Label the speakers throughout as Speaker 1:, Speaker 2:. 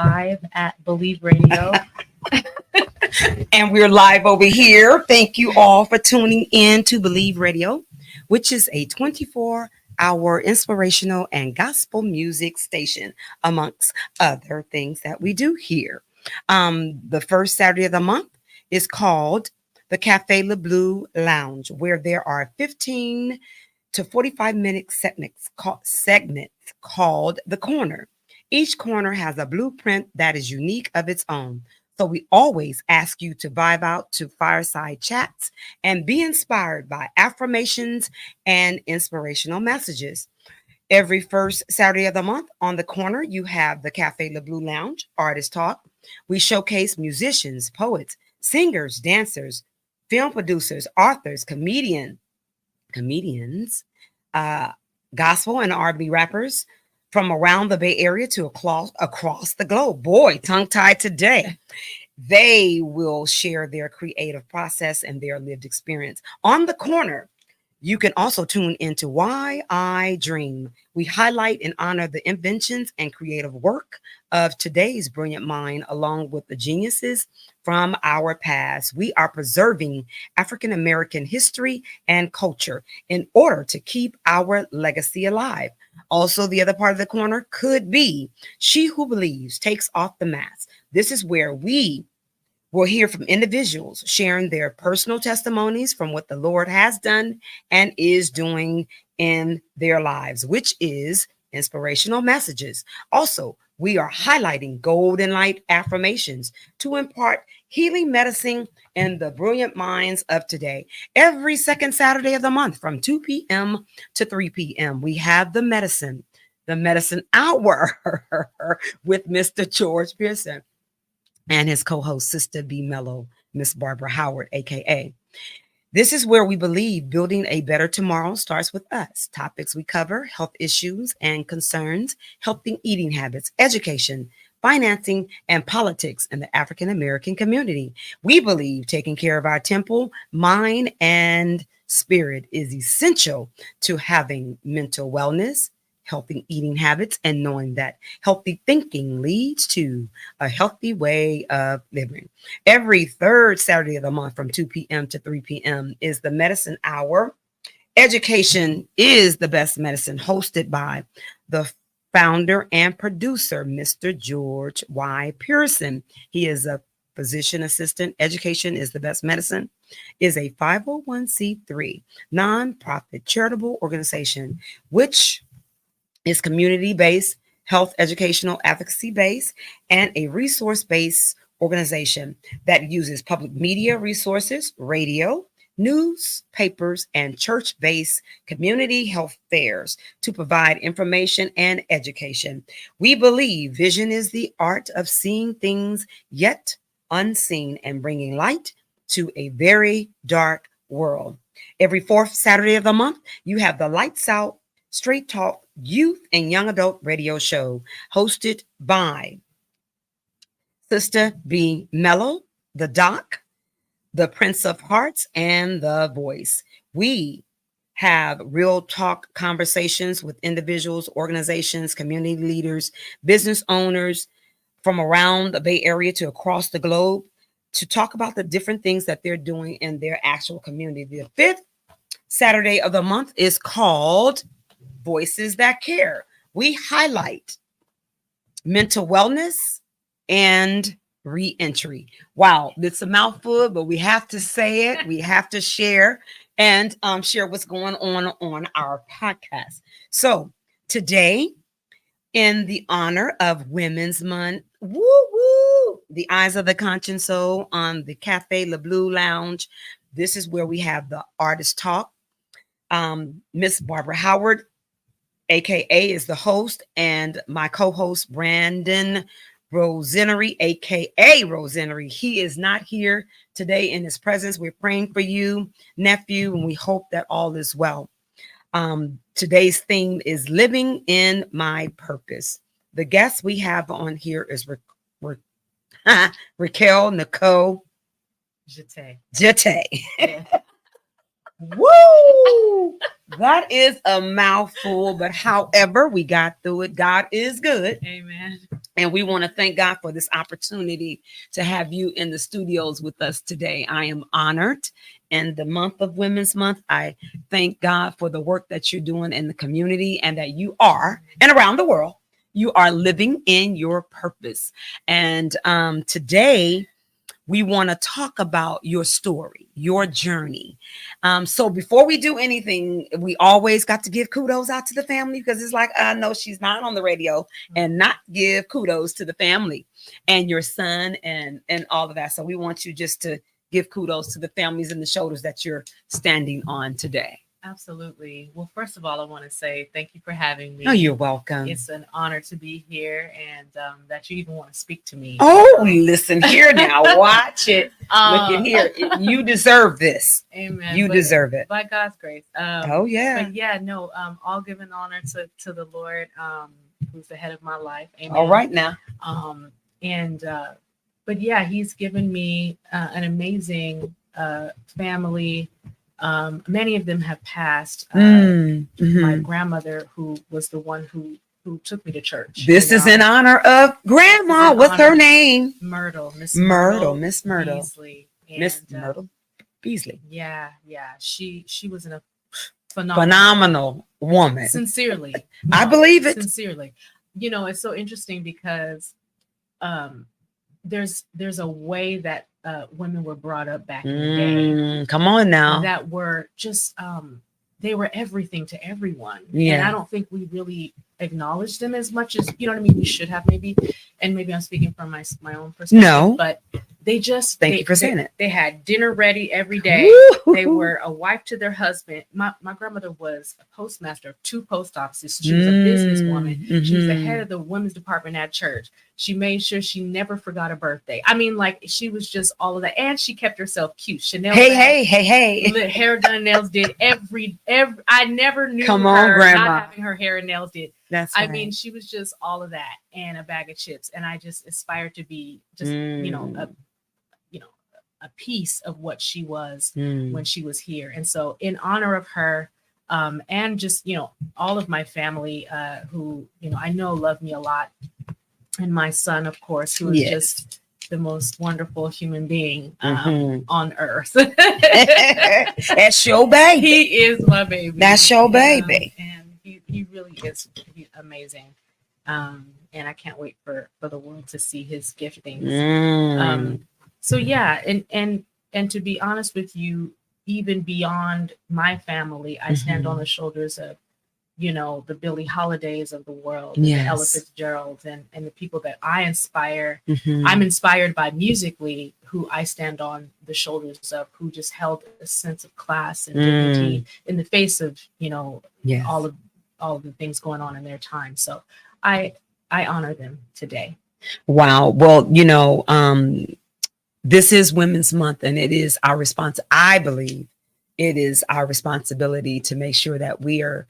Speaker 1: live at Believe Radio.
Speaker 2: And we're live over here. Thank you all for tuning in to Believe Radio, which is a 24-hour inspirational and gospel music station, amongst other things that we do here. The first Saturday of the month is called the Caf'e Le Bleu Lounge, where there are 15 to 45-minute segments called The Corner. Each corner has a blueprint that is unique of its own. So we always ask you to vibe out to fireside chats and be inspired by affirmations and inspirational messages. Every first Saturday of the month on The Corner, you have the Caf'e Le Bleu Lounge, Artist Talk. We showcase musicians, poets, singers, dancers, film producers, authors, comedians, gospel and R&B rappers from around the Bay Area to across the globe. Boy, tongue-tied today. They will share their creative process and their lived experience. On The Corner, you can also tune into Why I Dream. We highlight and honor the inventions and creative work of today's brilliant mind, along with the geniuses from our past. We are preserving African American history and culture in order to keep our legacy alive. Also, the other part of The Corner could be She Who Believes Takes Off the Mask. This is where we will hear from individuals sharing their personal testimonies from what the Lord has done and is doing in their lives, which is inspirational messages. Also, we are highlighting golden light affirmations to impart healing medicine in the brilliant minds of today. Every second Saturday of the month from 2 p.m. to 3 p.m., we have the medicine hour with Mr. George Pearson and his co-host, Sistah B. Mellow, Ms.Barbara Howard, aka. This is where we believe building a better tomorrow starts with us. Topics we cover: health issues and concerns, healthy eating habits, education, financing, and politics in the African American community. We believe taking care of our temple, mind, and spirit is essential to having mental wellness, healthy eating habits, and knowing that healthy thinking leads to a healthy way of living. Every third Saturday of the month from 2 p.m. to 3 p.m. is the Medicine Hour. Education is the best medicine, hosted by the founder and producer, Mr. George Y. Pearson. He is a physician assistant. Education is the best medicine is a 501c3 nonprofit charitable organization, which is community-based, health educational advocacy-based, and a resource-based organization that uses public media resources, radio, newspapers, and church-based community health fairs to provide information and education. We believe vision is the art of seeing things yet unseen and bringing light to a very dark world. Every fourth Saturday of the month, you have the Lights Out Straight Talk Youth and Young Adult Radio Show, hosted by Sistah B. Mellow, the Doc, the Prince of Hearts, and the Voice. We have real talk conversations with individuals, organizations, community leaders, business owners from around the Bay Area to across the globe to talk about the different things that they're doing in their actual community. The fifth Saturday of the month is called Voices That Care. We highlight mental wellness and reentry. Wow, it's a mouthful, but we have to say it. We have to share and share what's going on our podcast. So today, in the honor of Women's Month, the Eyes of the Conscious Soul on the Caf'e Le Bleu Lounge. This is where we have the Artist Talk. Ms.Barbara Howard, aka, is the host, and my co-host Brandon Rosenity, aka Rosenity. He is not here today in his presence. We're praying for you, nephew, and we hope that all is well. Today's theme is living in my purpose. The guest we have on here is Raquel, Nicole, Jete.
Speaker 1: Yeah.
Speaker 2: Woo! That is a mouthful, but however, we got through it. God is good.
Speaker 1: Amen.
Speaker 2: And we want to thank God for this opportunity to have you in the studios with us today. I am honored. In the month of Women's Month, I thank God for the work that you're doing in the community and that you are, and around the world, you are living in your purpose. And today, we want to talk about your story, your journey. So before we do anything, we always got to give kudos out to the family, because it's like, I know she's not on the radio and not give kudos to the family and your son and all of that. So we want you just to give kudos to the families and the shoulders that you're standing on today.
Speaker 1: Absolutely. Well, first of all, I want to say thank you for having me.
Speaker 2: Oh, you're welcome.
Speaker 1: It's an honor to be here, and that you even want to speak to me.
Speaker 2: Oh, listen here now. Watch it. Look at here. You deserve this.
Speaker 1: Amen.
Speaker 2: You deserve it.
Speaker 1: By God's grace.
Speaker 2: Oh, yeah.
Speaker 1: But yeah, no, all giving honor to the Lord, who's the head of my life. Amen.
Speaker 2: All right now.
Speaker 1: But yeah, he's given me an amazing family. Many of them have passed. My grandmother, who was the one who took me to church.
Speaker 2: This is in honor of Grandma. What's her name?
Speaker 1: Myrtle.
Speaker 2: Miss Myrtle.
Speaker 1: Beasley.
Speaker 2: Miss Myrtle Beasley.
Speaker 1: Yeah. She was a
Speaker 2: phenomenal woman.
Speaker 1: Sincerely.
Speaker 2: I believe it.
Speaker 1: Sincerely. It's so interesting because there's a way that women were brought up back in the day.
Speaker 2: Come on now.
Speaker 1: That were just they were everything to everyone.
Speaker 2: Yeah.
Speaker 1: And I don't think we really acknowledge them as much as, you know what I mean, we should have, maybe. And maybe I'm speaking from my own perspective.
Speaker 2: No.
Speaker 1: But they just
Speaker 2: thank you for saying it.
Speaker 1: They had dinner ready every day.
Speaker 2: Woo-hoo.
Speaker 1: They were a wife to their husband. My grandmother was a postmaster of 2 post offices. She was a businesswoman. She was the head of the women's department at church. She made sure she never forgot a birthday. I mean, like, she was just all of that. And she kept herself cute. Chanel.
Speaker 2: Hey.
Speaker 1: Hair done, nails did. Every I never knew
Speaker 2: Come
Speaker 1: her
Speaker 2: on, Grandma.
Speaker 1: not having her hair and nails did.
Speaker 2: That's
Speaker 1: I
Speaker 2: right.
Speaker 1: mean, she was just all of that and a bag of chips. And I just aspired to be just, a piece of what she was when she was here. And so in honor of her, and just, all of my family who, I know love me a lot. And my son, of course, who is just the most wonderful human being on earth.
Speaker 2: That's your baby.
Speaker 1: He is my baby.
Speaker 2: That's your baby.
Speaker 1: And he really is amazing. And I can't wait for the world to see his giftings. So yeah, and to be honest with you, even beyond my family, I stand on the shoulders of, the Billie Holidays of the world, and the Ella Fitzgeralds, and the people that I inspire. I'm inspired by musically, who I stand on the shoulders of, who just held a sense of class and dignity in the face of, all of the things going on in their time. So I honor them today.
Speaker 2: Wow. Well, this is Women's Month, and it is our I believe it is our responsibility to make sure that we are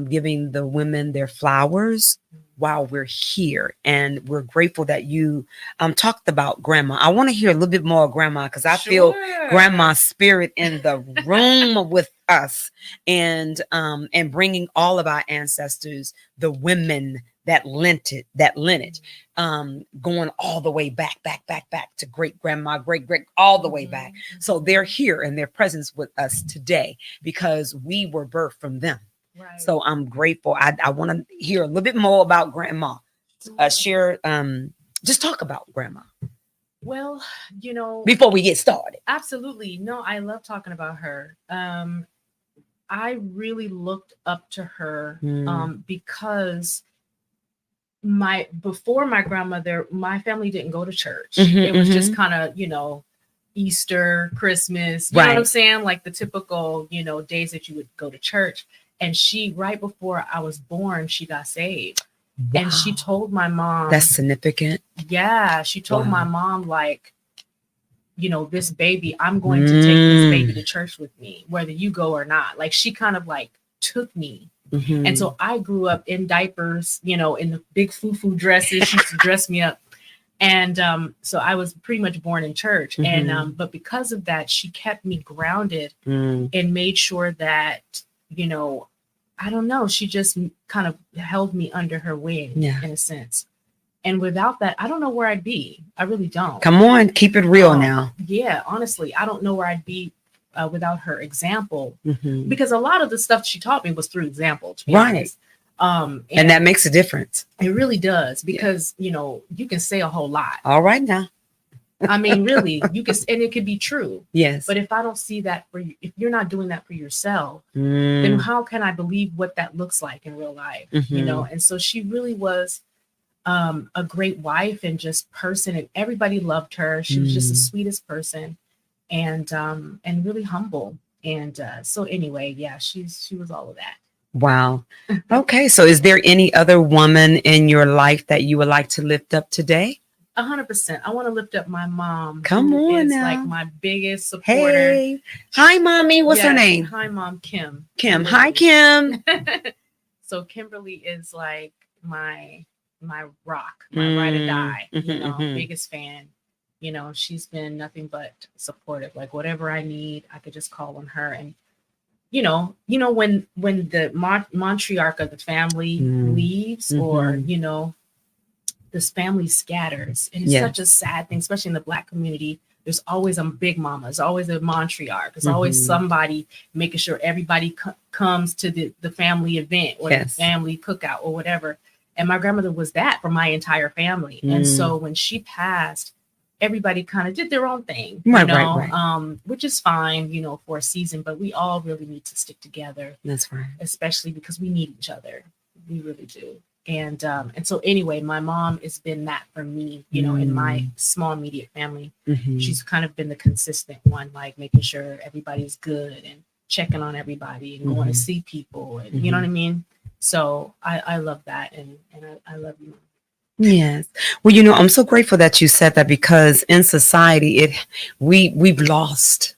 Speaker 2: giving the women their flowers while we're here. And we're grateful that you talked about Grandma. I want to hear a little bit more of Grandma, because I feel Grandma's spirit in the room with us, and bringing all of our ancestors, the women that lineage, going all the way back to great grandma, great, all the way back. So they're here and their presence with us today because we were birthed from them. Right. So I'm grateful. I want to hear a little bit more about Grandma. Share, just talk about Grandma.
Speaker 1: Well,
Speaker 2: before we get started.
Speaker 1: Absolutely. No, I love talking about her. I really looked up to her because before my grandmother, my family didn't go to church. It was just kind of, Easter, Christmas, you know what I'm saying? Like the typical, days that you would go to church. And she, right before I was born, she got saved. Wow. And she told my mom.
Speaker 2: That's significant.
Speaker 1: Yeah. She told my mom, like, this baby, I'm going to take this baby to church with me, whether you go or not. Like, she kind of like took me. And so I grew up in diapers, in the big foo-foo dresses. She used to dress me up. And so I was pretty much born in church. And but because of that, she kept me grounded and made sure that, I don't know, she just kind of held me under her wing in a sense. And without that, I don't know where I'd be. I really don't.
Speaker 2: Come on, keep it real now.
Speaker 1: Yeah, honestly, I don't know where I'd be without her example,
Speaker 2: Mhm.
Speaker 1: because a lot of the stuff she taught me was through example, to be
Speaker 2: Right.
Speaker 1: honest.
Speaker 2: And that makes a difference.
Speaker 1: It really does, because you know, you can say a whole lot.
Speaker 2: All right now.
Speaker 1: I mean, really, you can, and it could be true.
Speaker 2: Yes.
Speaker 1: But if I don't see that for you, if you're not doing that for yourself, then how can I believe what that looks like in real life? You know, and so she really was a great wife and just person, and everybody loved her. She was just the sweetest person, and really humble. And so anyway, yeah, she was all of that.
Speaker 2: Wow. Okay. So is there any other woman in your life that you would like to lift up today?
Speaker 1: 100%. I want to lift up my mom.
Speaker 2: Come
Speaker 1: who
Speaker 2: on
Speaker 1: is
Speaker 2: now.
Speaker 1: like my biggest supporter.
Speaker 2: Hey. Hi, mommy. What's her
Speaker 1: Yes.
Speaker 2: name?
Speaker 1: Hi, Mom. Kim.
Speaker 2: Kim. Hi, Kim.
Speaker 1: So Kimberly is like my rock, my ride or die. You know, biggest fan. You know, she's been nothing but supportive. Like whatever I need, I could just call on her. And you know, when the matriarch of the family leaves, or you know, this family scatters, and it's such a sad thing, especially in the Black community. There's always a big mama. There's always a matriarch. There's always somebody making sure everybody comes to the family event or the family cookout or whatever. And my grandmother was that for my entire family. And so when she passed, everybody kind of did their own thing, you know, right. Which is fine, you know, for a season, but we all really need to stick together.
Speaker 2: That's right.
Speaker 1: Especially because we need each other. We really do. And so anyway, my mom has been that for me, you know, in my small immediate family. She's kind of been the consistent one, like making sure everybody's good and checking on everybody and going to see people, and you know what I mean? So I love that, and I love you.
Speaker 2: Yes. Well, you know, I'm so grateful that you said that, because in society we've lost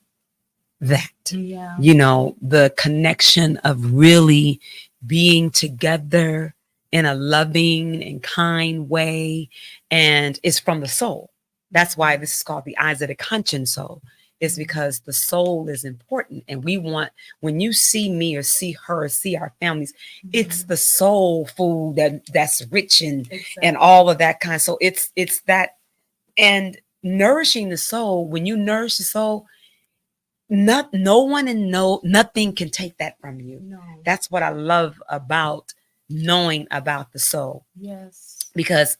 Speaker 2: that.
Speaker 1: Yeah.
Speaker 2: You know, the connection of really being together in a loving and kind way, and it's from the soul. That's why this is called the eyes of the conscience soul. Is because the soul is important, and we want, when you see me or see her or see our families, it's the soul food that's rich and all of that kind. So it's that, and nourishing the soul. When you nourish the soul, no one and nothing can take that from you.
Speaker 1: No.
Speaker 2: That's what I love about knowing about the soul.
Speaker 1: Yes.
Speaker 2: Because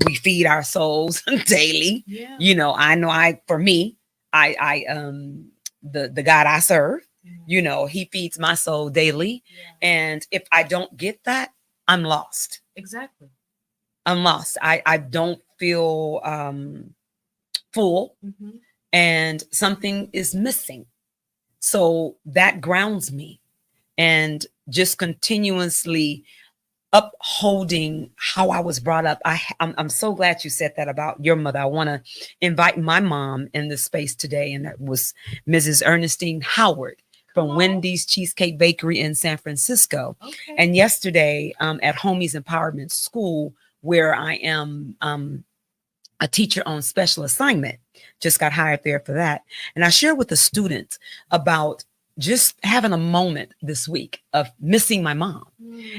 Speaker 2: we feed our souls daily.
Speaker 1: Yeah.
Speaker 2: You know, for me, the God I serve, you know, he feeds my soul daily. Yeah. And if I don't get that, I'm lost.
Speaker 1: Exactly.
Speaker 2: I'm lost. I don't feel full, and something is missing. So that grounds me, and just continuously upholding how I was brought up. I'm so glad you said that about your mother. I want to invite my mom in this space today, and that was Mrs. Ernestine Howard from Wendy's Cheesecake Bakery in San Francisco.
Speaker 1: Okay.
Speaker 2: And yesterday at Homies Empowerment School, where I am a teacher on special assignment, just got hired there for that. And I shared with the students about just having a moment this week of missing my mom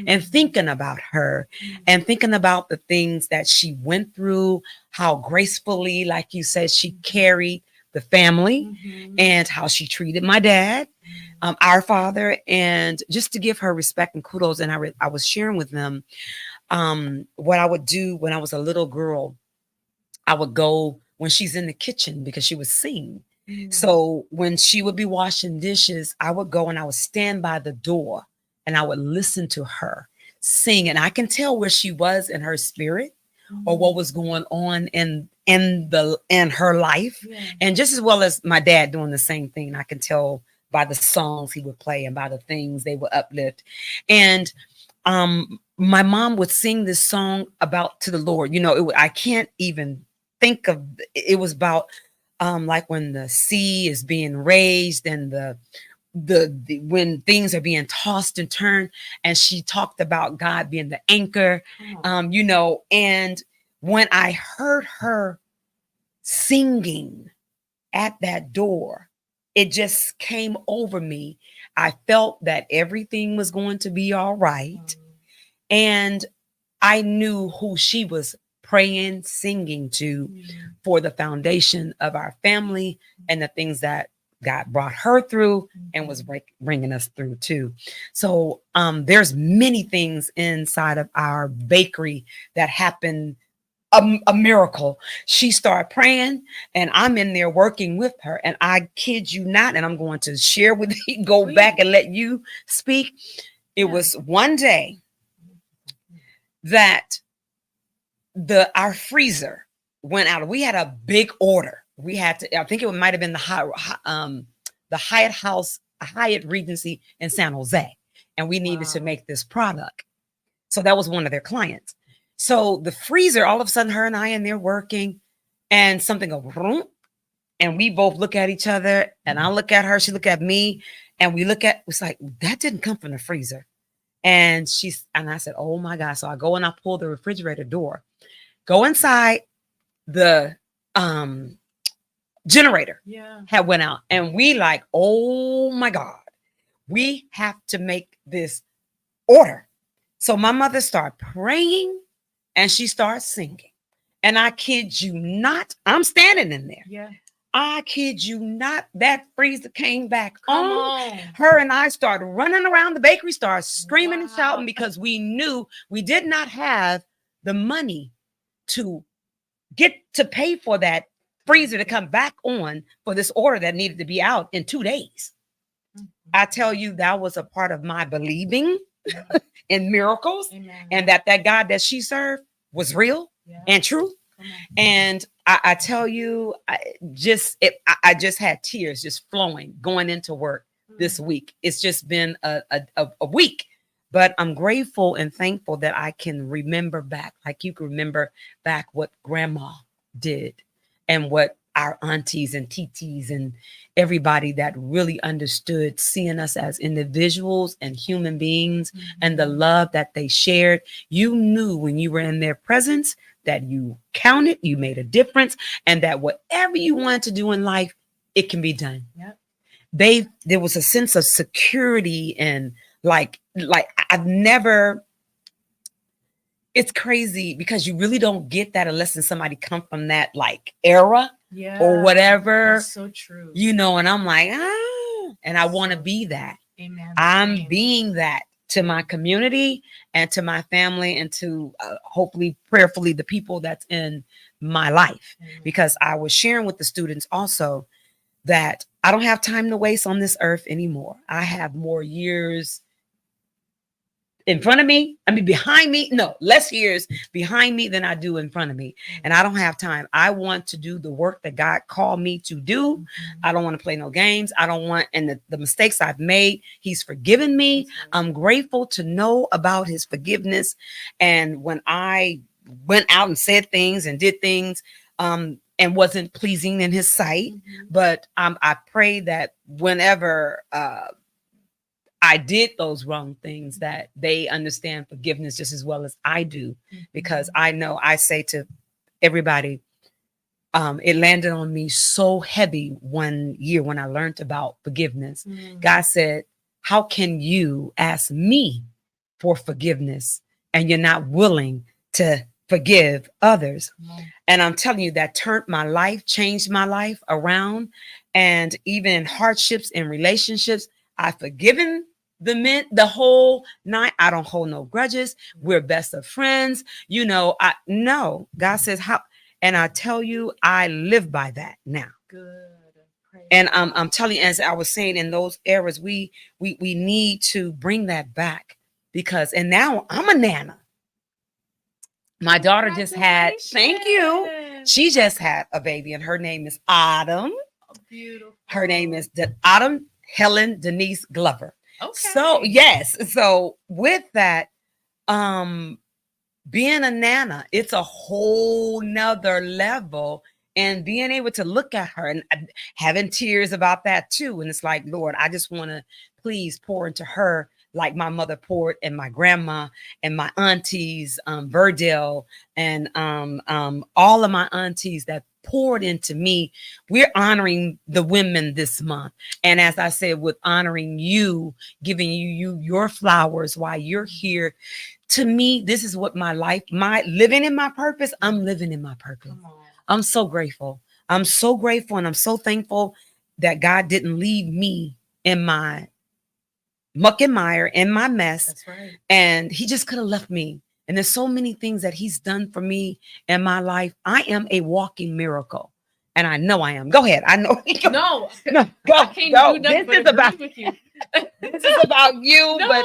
Speaker 2: and thinking about her and thinking about the things that she went through, how gracefully, like you said, she carried the family and how she treated my dad, our father, and just to give her respect and kudos. And I was sharing with them what I would do when I was a little girl. I would go when she's in the kitchen because she would sing. So when she would be washing dishes, I would go and I would stand by the door and I would listen to her sing. And I can tell where she was in her spirit or what was going on in her life. Yeah. And just as well as my dad doing the same thing, I can tell by the songs he would play and by the things they would uplift. And my mom would sing this song about to the Lord. You know, I can't even think of, it was about like when the sea is being raised and the when things are being tossed and turned, and she talked about God being the anchor, you know. And when I heard her singing at that door, it just came over me. I felt that everything was going to be all right. And I knew who she was praying, singing to for the foundation of our family and the things that God brought her through and was bringing us through too. So there's many things inside of our bakery that happen. A miracle. She started praying and I'm in there working with her, and I kid you not, and I'm going to share with you, go
Speaker 1: Please.
Speaker 2: back and let you speak. It was one day that our freezer went out. We had a big order. We had to, I think it might have been the Hyatt Regency in San Jose, and we needed to make this product. So that was one of their clients. So the freezer, all of a sudden, her and I in there working, and something goes, and we both look at each other, and I look at her, she look at me, and we look at, it's like, that didn't come from the freezer. And I said, oh my God. So I go and I pull the refrigerator door, go inside, the generator had went out, and we like, oh my God, we have to make this order. So my mother started praying and she starts singing. And I kid you not, I'm standing in there.
Speaker 1: Yeah.
Speaker 2: I kid you not, that freezer came back
Speaker 1: on.
Speaker 2: Her and I started running around the bakery, started screaming and shouting, because we knew we did not have the money to get to pay for that freezer to come back on for this order that needed to be out in 2 days. I tell you, that was a part of my believing in miracles.
Speaker 1: Amen.
Speaker 2: And that God that she served was real and true. And I tell you, I just had tears just flowing going into work this week. It's just been a week, but I'm grateful and thankful that I can remember back, like you can remember back what grandma did and what our aunties and titis and everybody that really understood seeing us as individuals and human beings and the love that they shared. You knew when you were in their presence that you counted, you made a difference, and that whatever you wanted to do in life, it can be done.
Speaker 1: Yep.
Speaker 2: There was a sense of security, and like I've never, it's crazy because you really don't get that unless somebody come from that like era or whatever.
Speaker 1: That's so true.
Speaker 2: You know, and I'm like, and I want to be that.
Speaker 1: Amen.
Speaker 2: I'm being that to my community and to my family and to hopefully, prayerfully, the people that's in my life. Because I was sharing with the students also that I don't have time to waste on this earth anymore. I have more years in front of me, behind me, less years behind me than I do in front of me. And I don't have time. I want to do the work that God called me to do. I don't want to play no games. I don't want, and the mistakes I've made, He's forgiven me. I'm grateful to know about His forgiveness. And when I went out and said things and did things, and wasn't pleasing in His sight, but I pray that whenever, I did those wrong things, that they understand forgiveness just as well as I do, because I know I say to everybody, it landed on me so heavy one year when I learned about forgiveness. God said, how can you ask me for forgiveness and you're not willing to forgive others? And I'm telling you, that turned my life, changed my life around. And even in hardships and relationships, I've forgiven the whole night. I don't hold no grudges. We're best of friends. You know, God says how, and I tell you, I live by that now.
Speaker 1: Good.
Speaker 2: And I'm telling you, as I was saying, in those eras, we need to bring that back, because, and now I'm a nana. My daughter just had, thank you. She just had a baby, and her name is Autumn.
Speaker 1: Oh, beautiful.
Speaker 2: Her name is Autumn Helen Denise Glover.
Speaker 1: Okay.
Speaker 2: So yes. So with that, being a nana, it's a whole nother level, and being able to look at her and having tears about that too. And it's like, Lord, I just want to please pour into her like my mother poured, and my grandma and my aunties, Verdell, and all of my aunties that poured into me. We're honoring the women this month. And as I said, with honoring you, giving you your flowers while you're here. To me, this is what my life, my living in my purpose. I'm living in my purpose. I'm so grateful. I'm so grateful and I'm so thankful that God didn't leave me in my muck and mire, in my mess.
Speaker 1: That's right.
Speaker 2: And he just could have left me. And there's so many things that he's done for me in my life. I am a walking miracle. And I know I am. Go ahead. I know.
Speaker 1: No,
Speaker 2: go.
Speaker 1: I can't
Speaker 2: Go.
Speaker 1: do nothing
Speaker 2: This
Speaker 1: but
Speaker 2: is about
Speaker 1: agree with you.
Speaker 2: this is about you.
Speaker 1: No.
Speaker 2: But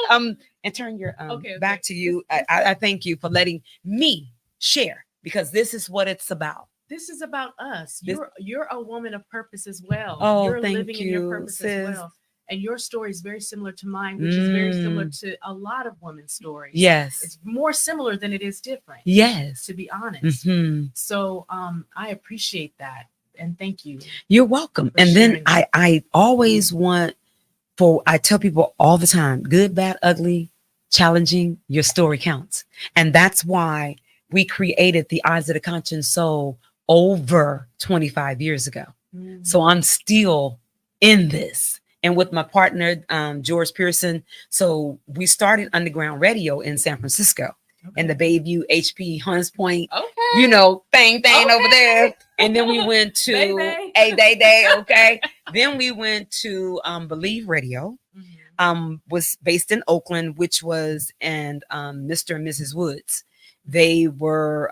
Speaker 2: and turn your
Speaker 1: Okay.
Speaker 2: back to you. I thank you for letting me share, because this is what it's about.
Speaker 1: This is about us. You're a woman of purpose as well.
Speaker 2: Oh,
Speaker 1: you're
Speaker 2: thank
Speaker 1: living in
Speaker 2: you,
Speaker 1: your purpose
Speaker 2: sis.
Speaker 1: as well. And your story is very similar to mine, which is very similar to a lot of women's stories.
Speaker 2: Yes.
Speaker 1: It's more similar than it is different.
Speaker 2: Yes.
Speaker 1: To be honest.
Speaker 2: Mm-hmm.
Speaker 1: So I appreciate that. And thank you.
Speaker 2: You're welcome. And then I always I tell people all the time, good, bad, ugly, challenging, your story counts. And that's why we created the Eyes of the Conscious Soul over 25 years ago. Mm-hmm. So I'm still in this. And with my partner, George Pearson. So we started underground radio in San Francisco. Okay. In the Bayview, HP, Hunts Point, okay. Thing okay. over there. And then we went to Day, okay. Then we went to Believe Radio, was based in Oakland, which was, and Mr. and Mrs. Woods. They were,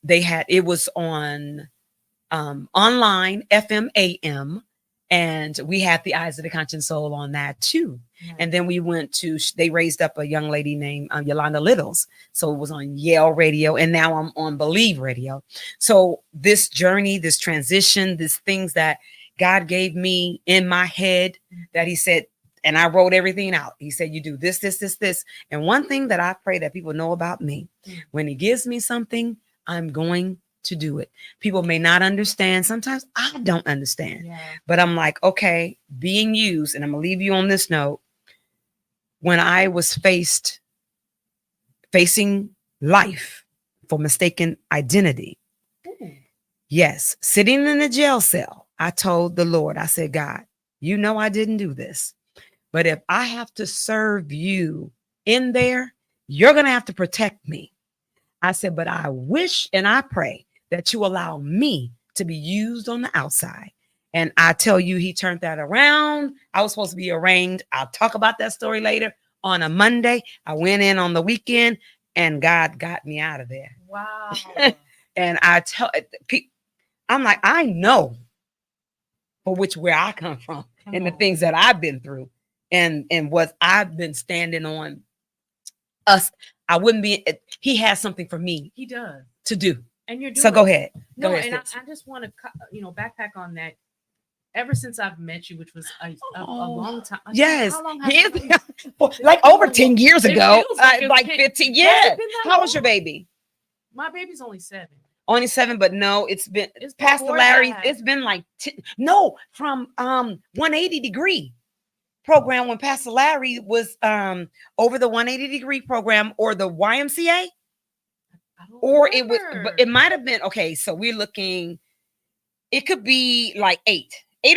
Speaker 2: it was on online, FM, AM. And we had the Eyes of the Conscious Soul on that too. Nice. And then we went to, they raised up a young lady named Yolanda Littles. So it was on Yale Radio. And now I'm on Believe Radio. So this journey, this transition, these things that God gave me in my head that he said, and I wrote everything out. He said, you do this, this, this, this. And one thing that I pray that people know about me, when he gives me something, I'm going to do it. People may not understand. Sometimes I don't understand, but I'm like, okay, being used. And I'm gonna leave you on this note. When I was facing life for mistaken identity, yes, sitting in a jail cell, I told the Lord, I said, God, you know, I didn't do this, but if I have to serve you in there, you're going to have to protect me. I said, but I wish and I pray that you allow me to be used on the outside. And I tell you, he turned that around. I was supposed to be arraigned. I'll talk about that story later. On a Monday, I went in on the weekend and God got me out of there.
Speaker 1: Wow.
Speaker 2: And I'm like, I know for where I come from and the things that I've been through and what I've been standing on. I wouldn't be, he has something for me.
Speaker 1: He does.
Speaker 2: To do.
Speaker 1: And you're doing
Speaker 2: so go ahead.
Speaker 1: No,
Speaker 2: go ahead,
Speaker 1: and I just want to, backpack on that. Ever since I've met you, which was a long time.
Speaker 2: Yes.
Speaker 1: How long has it
Speaker 2: been? Like over 10 years ago. Like 15. Yeah. How old's your baby?
Speaker 1: My baby's only 7.
Speaker 2: Only 7, but no, it's Pastor Larry. It's been like from 180 degree program when Pastor Larry was over the 180 degree program or the YMCA. Or it was, but it might have been okay. So we're looking, it could be like 8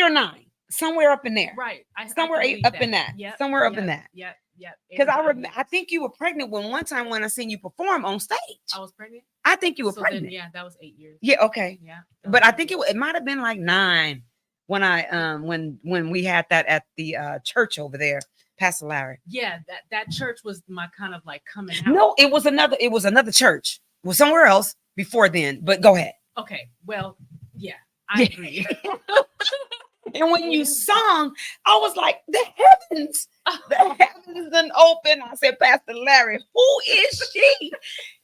Speaker 2: or 9, somewhere up in there.
Speaker 1: Right.
Speaker 2: Somewhere up in that.
Speaker 1: Yep.
Speaker 2: Somewhere up in that.
Speaker 1: Yep.
Speaker 2: Because I think you were pregnant one time when I seen you perform on stage.
Speaker 1: I was pregnant.
Speaker 2: I think you were pregnant.
Speaker 1: Then, yeah, that was 8 years.
Speaker 2: Yeah. Okay.
Speaker 1: Yeah.
Speaker 2: But I think it might have been like 9 when I when we had that at the church over there. Pastor Larry.
Speaker 1: Yeah, that church was my kind of like coming out.
Speaker 2: No, it was another church. Well, somewhere else before then, but go ahead.
Speaker 1: Okay, well, yeah, I agree.
Speaker 2: And when you sung, I was like, the heavens done open. I said, Pastor Larry, who is she?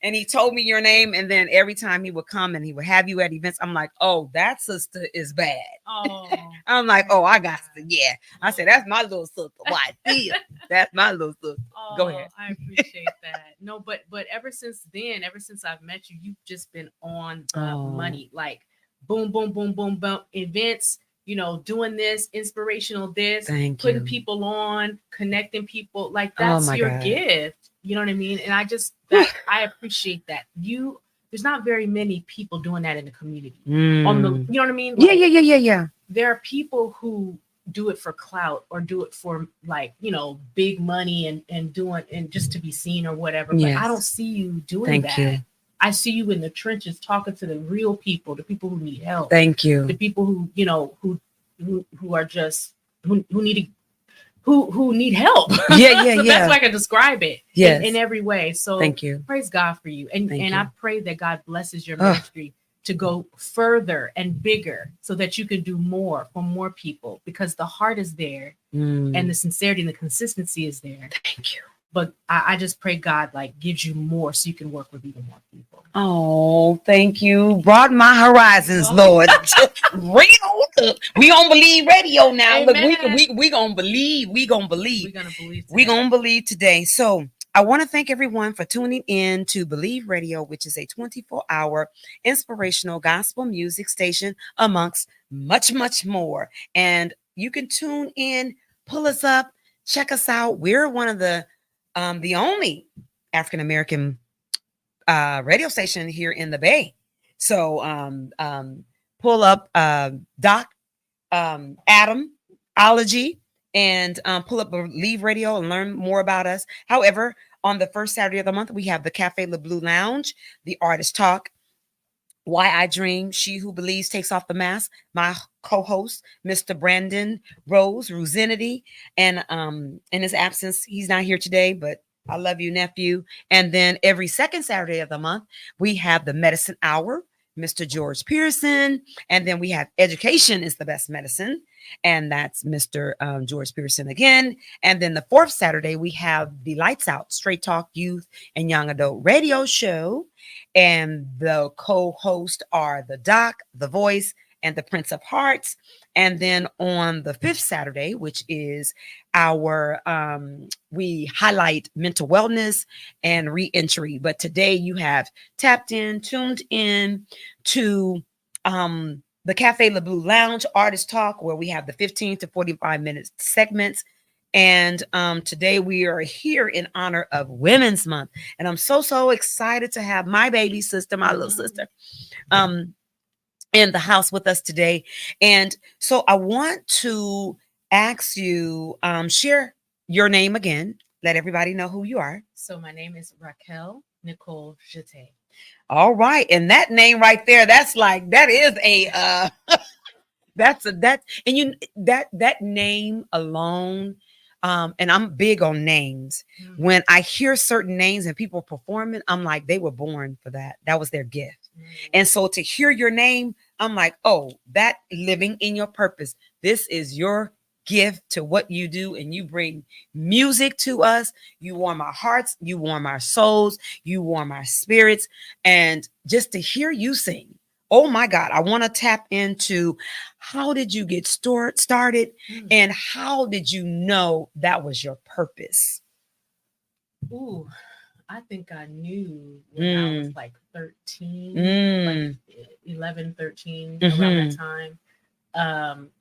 Speaker 2: And he told me your name. And then every time he would come and he would have you at events, I'm like, oh, that sister is bad.
Speaker 1: Oh,
Speaker 2: I'm like, oh, I got to, yeah. I said, that's my little sister. Why? That's my little sister.
Speaker 1: Oh,
Speaker 2: go ahead.
Speaker 1: I appreciate that. No, but ever since then, ever since I've met you, you've just been on the money. Like boom, boom, boom, boom, boom, events. Doing this, inspirational this, putting people on, connecting people, like that's your gift. You know what I mean? And I appreciate that. there's not very many people doing that in the community. On the,
Speaker 2: Mm.
Speaker 1: you know what I mean?
Speaker 2: Yeah, yeah, yeah, yeah, yeah.
Speaker 1: There are people who do it for clout or do it for like, big money and doing and just to be seen or whatever. But I
Speaker 2: Yes.
Speaker 1: don't see you doing
Speaker 2: Thank
Speaker 1: that.
Speaker 2: you.
Speaker 1: I see you in the trenches talking to the real people, the people who need help,
Speaker 2: Thank
Speaker 1: the
Speaker 2: you.
Speaker 1: people who, who are just who need who need help.
Speaker 2: Yeah, yeah,
Speaker 1: So
Speaker 2: yeah.
Speaker 1: that's why I can describe it
Speaker 2: Yes.
Speaker 1: in every way. So
Speaker 2: Thank you.
Speaker 1: praise God for you. And
Speaker 2: Thank
Speaker 1: and
Speaker 2: you.
Speaker 1: I pray that God blesses your
Speaker 2: Ugh.
Speaker 1: ministry to go further and bigger so that you can do more for more people, because the heart is there and the sincerity and the consistency is there.
Speaker 2: Thank you.
Speaker 1: But I just pray God like gives you more so you can work with even more people.
Speaker 2: Oh, thank you. Broaden my horizons, Lord. Real. We gonna believe radio now.
Speaker 1: Amen.
Speaker 2: Look, we gonna believe. We gonna believe.
Speaker 1: We're gonna believe.
Speaker 2: We gonna believe today. So I want to thank everyone for tuning in to Believe Radio, which is a 24-hour inspirational gospel music station amongst much, much more. And you can tune in, pull us up, check us out. We're one of the only African American radio station here in the Bay. So pull up Doc Adam Ology and pull up Believe Radio and learn more about us. However, on the first Saturday of the month, we have the Caf'e Le Bleu Lounge, the Artist Talk, Why I Dream, She Who Believes Takes Off the Mask, my co-host, Mr. Brandon Rosenity. And in his absence, he's not here today, but I love you, nephew. And then every second Saturday of the month, we have the Medicine Hour, Mr. George Pearson. And then we have Education is the Best Medicine. And that's Mr. George Pearson again. And then the fourth Saturday, we have the Lights Out, Straight Talk Youth and Young Adult Radio Show. And the co-hosts are the Doc, the Voice, and the Prince of Hearts. And then on the fifth Saturday, which is our, we highlight mental wellness and reentry. But today you have tuned in to the Caf'e Le Bleu Lounge Artist Talk, where we have the 15 to 45 minute segments. And today we are here in honor of Women's Month. And I'm so excited to have my baby sister, my little sister, in the house with us today. And so I want to ask you, share your name again. Let everybody know who you are.
Speaker 1: So my name is Raquel Nicole Jete.
Speaker 2: All right. And that name right there, that's like, that is a, that name alone. And I'm big on names. Mm-hmm. When I hear certain names and people performing, I'm like, they were born for that. That was their gift. Mm-hmm. And so to hear your name, I'm like, oh, that living in your purpose. This is your gift to what you do. And you bring music to us. You warm our hearts. You warm our souls. You warm our spirits. And just to hear you sing, oh my God, I want to tap into how did you get started and how did you know that was your purpose?
Speaker 1: Ooh, I think I knew when I was like 13, like 11, 13, around that time.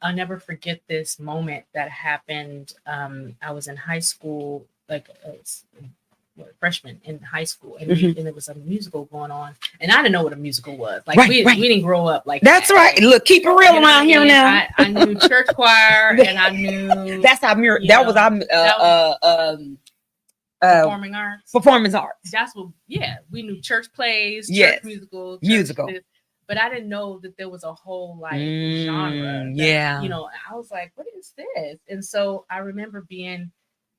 Speaker 1: I'll never forget this moment that happened. I was in high school, like freshman in high school, and, and there was a musical going on, and I didn't know what a musical was. Like we didn't grow up like
Speaker 2: that's that. Right. Look, keep it real around here now.
Speaker 1: I knew church choir, and I knew
Speaker 2: that's our that was our
Speaker 1: performing arts.
Speaker 2: Performance arts.
Speaker 1: That's what. Yeah, we knew church plays, church musical. But I didn't know that there was a whole like genre.
Speaker 2: Yeah.
Speaker 1: I was like, what is this? And so I remember being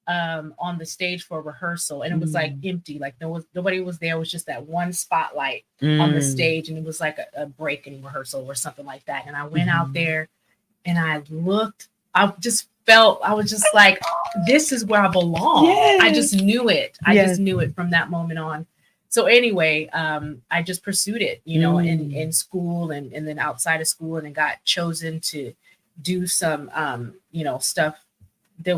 Speaker 1: on the stage for a rehearsal, and it was like empty, like nobody was there. It was just that one spotlight on the stage, and it was like a break in rehearsal or something like that. And I went out there and I looked, I just felt, I was just like, this is where I belong. Yes. I just knew it. I just knew it from that moment on. So anyway, I just pursued it, in school and then outside of school, and then got chosen to do some, stuff. There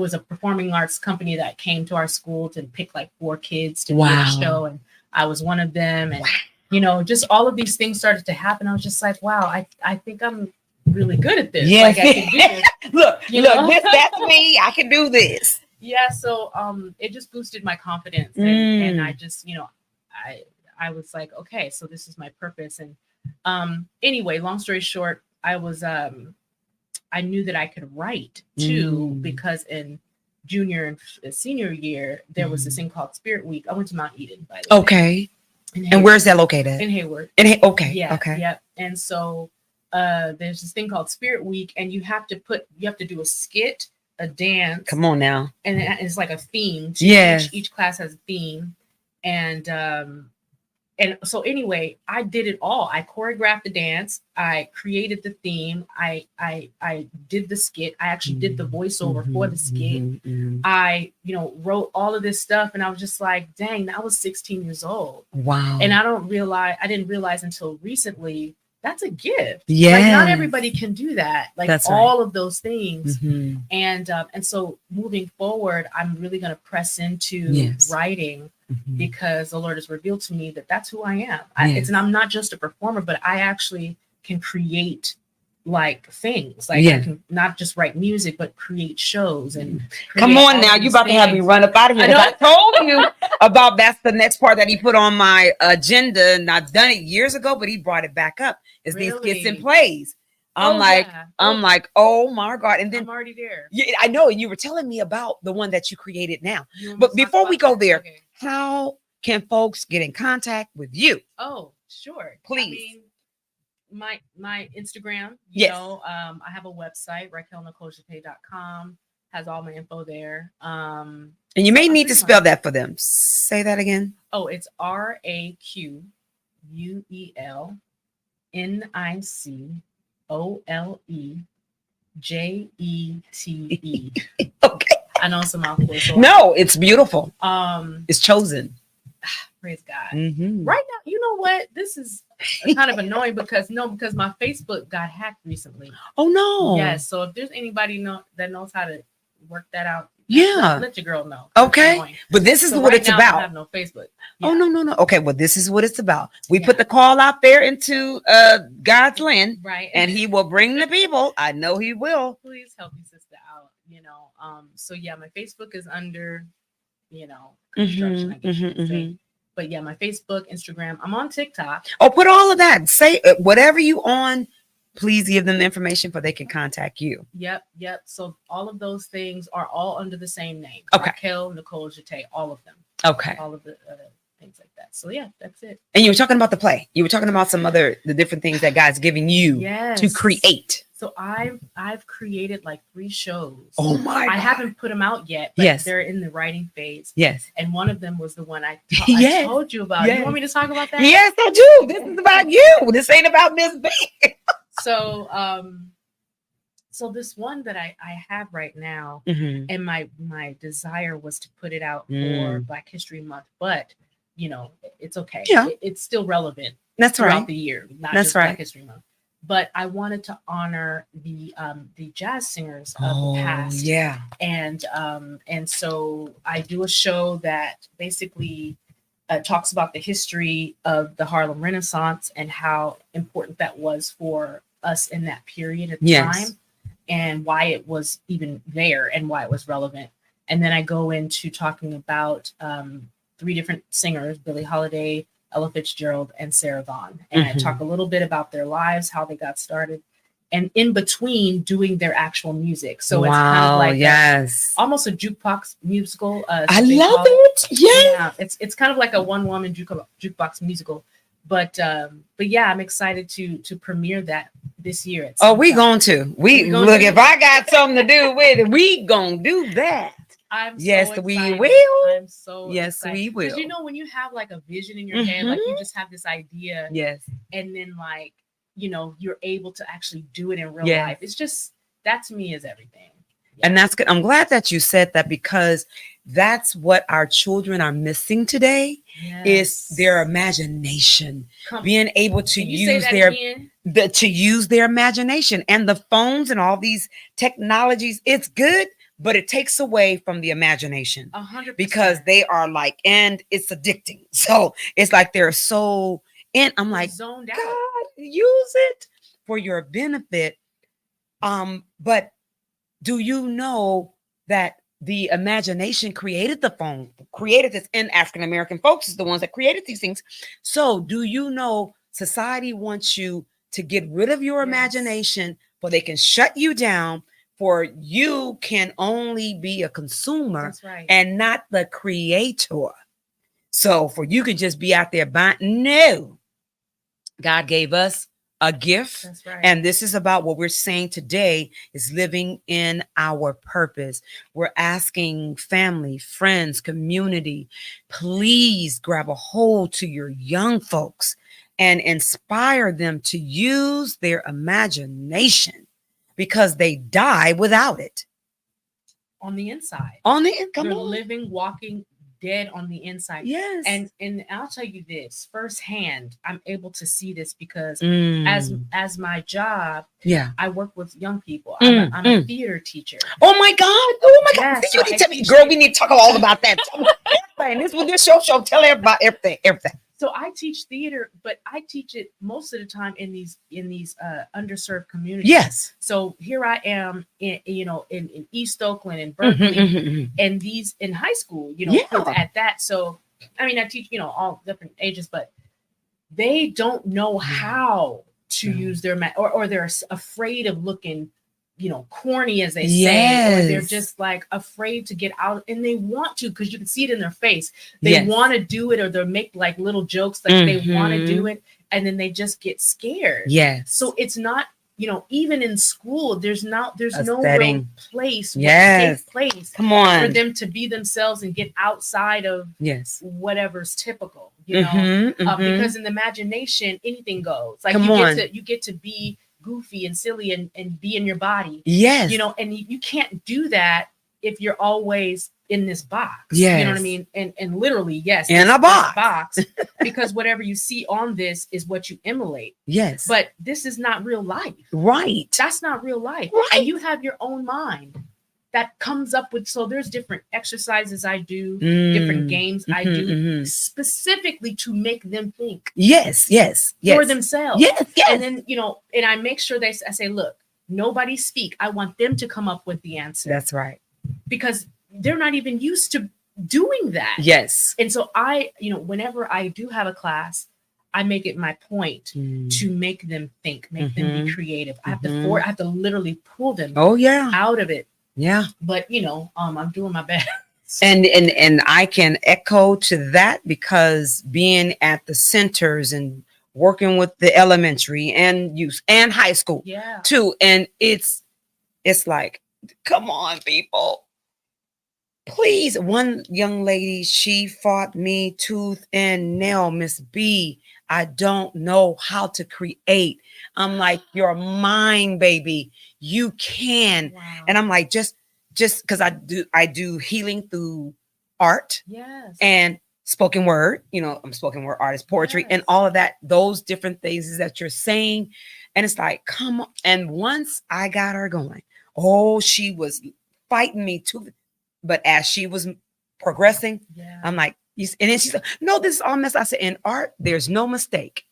Speaker 1: was a performing arts company that came to our school to pick like 4 kids to do a show. And I was one of them. And, just all of these things started to happen. I was just like, wow, I think I'm really good at this.
Speaker 2: Yes.
Speaker 1: Like I can do this.
Speaker 2: look, that's me. I can do this. Yeah.
Speaker 1: So, it just boosted my confidence and I just, I was like, okay, so this is my purpose. And anyway, long story short, I knew that I could write too, because in junior and senior year, there was this thing called Spirit Week. I went to Mount Eden, by the way.
Speaker 2: Okay. And where's that located?
Speaker 1: In Hayward.
Speaker 2: Okay.
Speaker 1: Yeah.
Speaker 2: Okay.
Speaker 1: Yep. And so there's this thing called Spirit Week, and you have to do a skit, a dance.
Speaker 2: Come on now.
Speaker 1: And it's like a theme. So each class has a theme. And so anyway, I did it all. I choreographed the dance. I created the theme. I did the skit. I actually did the voiceover for the skit. I, wrote all of this stuff, and I was just like, dang, I was 16 years old.
Speaker 2: Wow.
Speaker 1: And I didn't realize until recently that's a gift.
Speaker 2: Yeah.
Speaker 1: Like, not everybody can do that. Like,
Speaker 2: that's
Speaker 1: all
Speaker 2: right.
Speaker 1: of those things. And so moving forward, I'm really going to press into writing, because the Lord has revealed to me that that's who I am. And I'm not just a performer, but I actually can create like things. Like, I can not just write music, but create shows and
Speaker 2: come on now. You about to have me run up out of here. I told you about that's the next part that he put on my agenda, and I've done it years ago, but he brought it back up. It's these skits and plays. I'm like, oh my God. And then
Speaker 1: I'm already there.
Speaker 2: Yeah, I know. You were telling me about the one that you created now. But before we go there, how can folks get in contact with you?
Speaker 1: Oh, sure.
Speaker 2: Please.
Speaker 1: My Instagram, you know, I have a website, raquelnicolejete.com, has all my info there.
Speaker 2: And you may need to spell that for them. Say that again.
Speaker 1: Oh, it's RAQUELNICOLEJETE.
Speaker 2: Okay.
Speaker 1: I know it's a mouthful. So
Speaker 2: no, it's beautiful. It's chosen.
Speaker 1: Praise God. Right now, you know what? This is kind of annoying because my Facebook got hacked recently.
Speaker 2: Oh no.
Speaker 1: Yes. So if there's anybody that knows how to work that out, let your girl know.
Speaker 2: Okay. But this is what it's about.
Speaker 1: I have no Facebook.
Speaker 2: Yeah. Oh no. Okay. Well, this is what it's about. We put the call out there into God's land,
Speaker 1: right?
Speaker 2: And He will bring the people. I know He will.
Speaker 1: Please help your sister out. So my Facebook is under, construction. I guess you could say. But my Facebook, Instagram. I'm on TikTok.
Speaker 2: Oh, put all of that. Say whatever you on. Please give them the information so they can contact you.
Speaker 1: Yep. So all of those things are all under the same name.
Speaker 2: Okay.
Speaker 1: Raquel, Nicole, Jete, all of them.
Speaker 2: Okay.
Speaker 1: All of the things like that. So that's it.
Speaker 2: And you were talking about the play. You were talking about the different things that God's giving you to create.
Speaker 1: So I've created like 3 shows.
Speaker 2: Oh my God.
Speaker 1: I haven't put them out yet, but they're in the writing phase.
Speaker 2: Yes.
Speaker 1: And one of them was the one I told you about. You want me to talk about that?
Speaker 2: Yes, I do. This is about you. This ain't about Miss B.
Speaker 1: So this one that I have right now, and my desire was to put it out for Black History Month, but it's okay.
Speaker 2: Yeah.
Speaker 1: It's still relevant.
Speaker 2: That's
Speaker 1: throughout
Speaker 2: right.
Speaker 1: the year, not just Black History Month. But I wanted to honor the jazz singers of the past.
Speaker 2: Yeah.
Speaker 1: And so I do a show that basically talks about the history of the Harlem Renaissance and how important that was for us in that period of time, and why it was even there and why it was relevant. And then I go into talking about 3 different singers: Billie Holiday, Ella Fitzgerald, and Sarah Vaughan. And I talk a little bit about their lives, how they got started, and in between doing their actual music. So it's kind of like almost a jukebox musical.
Speaker 2: I love it.
Speaker 1: Yeah, it's kind of like a one-woman jukebox musical. But I'm excited to premiere that this year.
Speaker 2: We going to. We look. If I got something to do with it, we gonna do that. We will.
Speaker 1: I'm so excited.
Speaker 2: We will.
Speaker 1: Because when you have like a vision in your head, like you just have this idea, and then like you're able to actually do it in real life. It's just, that to me is everything.
Speaker 2: And that's good. I'm glad that you said that, because that's what our children are missing today is their imagination, being able to use their imagination. And the phones and all these technologies, it's good, but it takes away from the imagination
Speaker 1: 100%.
Speaker 2: Because they are like, and it's addicting. So it's like they're so in. I'm like,
Speaker 1: zoned out.
Speaker 2: God, use it for your benefit. But do you know that the imagination created the phone, created this, and African American folks is the ones that created these things. So do you know society wants you to get rid of your
Speaker 1: Yes.
Speaker 2: imagination, for they can shut you down, for you can only be a consumer
Speaker 1: That's right.
Speaker 2: and not the creator. So for you could just be out there buying. No, God gave us a gift.
Speaker 1: That's right.
Speaker 2: And this is about what we're saying today is living in our purpose. We're asking family, friends, community, please grab a hold to your young folks and inspire them to use their imagination, because they die without it.
Speaker 1: On the inside.
Speaker 2: On the come
Speaker 1: You're
Speaker 2: on.
Speaker 1: living, walking dead on the inside.
Speaker 2: Yes.
Speaker 1: And I'll tell you this firsthand. I'm able to see this because
Speaker 2: Mm.
Speaker 1: as my job,
Speaker 2: Yeah.
Speaker 1: I work with young people. I'm a theater teacher.
Speaker 2: Oh my God. Oh my God.
Speaker 1: Yeah,
Speaker 2: You
Speaker 1: so
Speaker 2: need
Speaker 1: I
Speaker 2: to tell me,
Speaker 1: teach
Speaker 2: girl,
Speaker 1: it.
Speaker 2: we need to talk all about that. Everything. This was this show. Tell everybody everything.
Speaker 1: So I teach theater, but I teach it most of the time in these underserved communities.
Speaker 2: Yes.
Speaker 1: So here I am in East Oakland and Berkeley, and these in high school,
Speaker 2: Yeah.
Speaker 1: kids at that. So I mean, I teach all different ages, but they don't know how to use their or they're afraid of looking corny, as they say, or they're just like afraid to get out, and they want to, because you can see it in their face. They want to do it, or they'll make like little jokes, like they want to do it, and then they just get scared.
Speaker 2: Yes.
Speaker 1: So it's not, even in school, there's no
Speaker 2: setting.
Speaker 1: real place,
Speaker 2: Yes.
Speaker 1: safe place
Speaker 2: Come on.
Speaker 1: for them to be themselves and get outside of
Speaker 2: Yes.
Speaker 1: whatever's typical, because in the imagination, anything goes. Like you get to be goofy and silly and be in your body.
Speaker 2: Yes.
Speaker 1: And you can't do that if you're always in this box.
Speaker 2: Yes.
Speaker 1: You know what I mean? And literally, yes,
Speaker 2: in a box.
Speaker 1: Because whatever you see on this is what you emulate.
Speaker 2: Yes.
Speaker 1: But this is not real life.
Speaker 2: Right.
Speaker 1: That's not real life.
Speaker 2: Right.
Speaker 1: And you have your own mind that comes up with, so there's different exercises I do, different games I do, specifically to make them think.
Speaker 2: Yes.
Speaker 1: For themselves.
Speaker 2: Yes.
Speaker 1: And then, and I make sure I say, look, nobody speak. I want them to come up with the answer.
Speaker 2: That's right.
Speaker 1: Because they're not even used to doing that.
Speaker 2: Yes.
Speaker 1: And so I, whenever I do have a class, I make it my point to make them think, make them be creative. I have to literally pull them out of it.
Speaker 2: Yeah.
Speaker 1: But I'm doing my best.
Speaker 2: And I can echo to that, because being at the centers and working with the elementary and youth and high school too. And it's like, come on, people. Please. One young lady, she fought me tooth and nail. Miss B, I don't know how to create. I'm like, your mind, baby, you can. Wow. And I'm like, just because I do healing through art.
Speaker 1: Yes.
Speaker 2: And spoken word, I'm spoken word artist, poetry, and all of that, those different things that you're saying. And it's like, come on. And once I got her going, she was fighting me too. But as she was progressing, I'm like, and then she said, no, this is all mess. I said, in art, there's no mistake.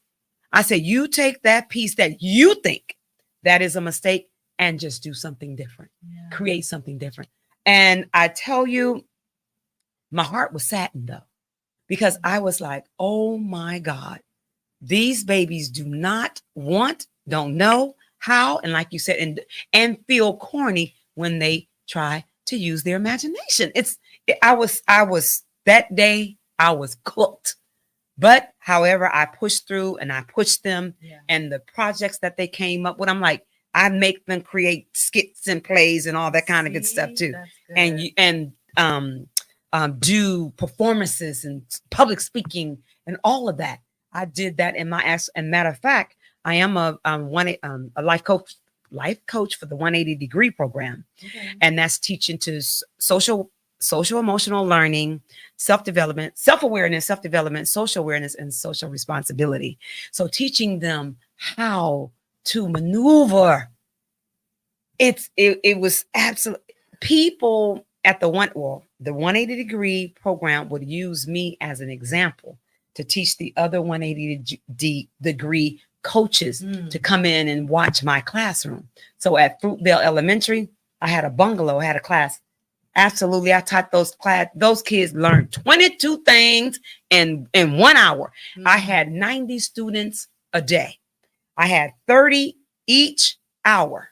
Speaker 2: I said, you take that piece that you think that is a mistake and just do something different, create something different. And I tell you, my heart was saddened though, because I was like, oh my God, these babies don't know how. And like you said, and feel corny when they try to use their imagination. I was that day, I was cooked. But however, I pushed through and I pushed them and the projects that they came up with, I'm like, I make them create skits and plays and all that kind of good stuff too. And do performances and public speaking and all of that. I did that in my ass. And matter of fact, I am a life coach for the 180 degree program. And that's teaching to social emotional learning, self-development, self-awareness, self-development, social awareness, and social responsibility. So teaching them how to maneuver. It was absolutely, people at the 180 degree program would use me as an example to teach the other 180 degree coaches to come in and watch my classroom. So at Fruitvale Elementary, I had a bungalow, I had a class. Absolutely. I taught those kids learned 22 things in 1 hour. I had 90 students a day. I had 30 each hour.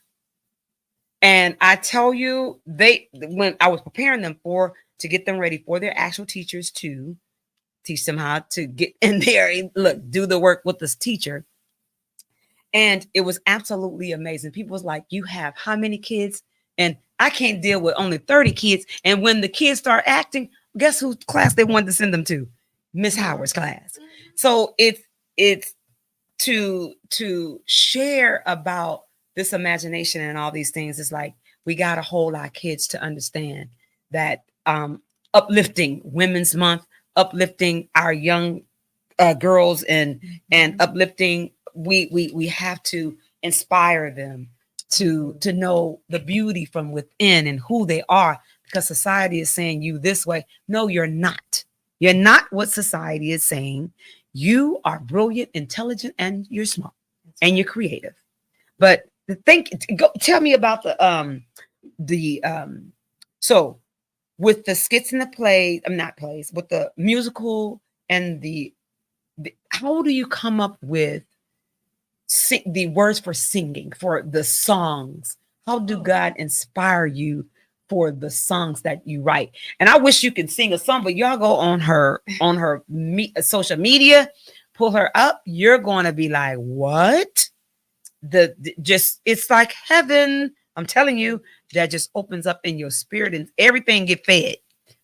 Speaker 2: And I tell you, when I was preparing them to get them ready for their actual teachers to teach them how to get in there and do the work with this teacher. And it was absolutely amazing. People was like, you have how many kids? And I can't deal with only 30 kids. And when the kids start acting, guess whose class they wanted to send them to? Miss Howard's class. So it's to share about this imagination and all these things. It's like we got to hold our kids to understand that uplifting Women's Month, uplifting our young girls, and uplifting. We have to inspire them to know the beauty from within and who they are, because society is saying you this way. No, you're not. You're not what society is saying. You are brilliant, intelligent, and you're smart, and you're creative. But tell me about so with the skits and the plays, not plays, with the musical and the how do you come up with the words for singing, for the songs? How do God inspire you for the songs that you write? And I wish you could sing a song, but y'all go on her social media, pull her up. You're going to be like, what? It's like heaven. I'm telling you, that just opens up in your spirit and everything get fed.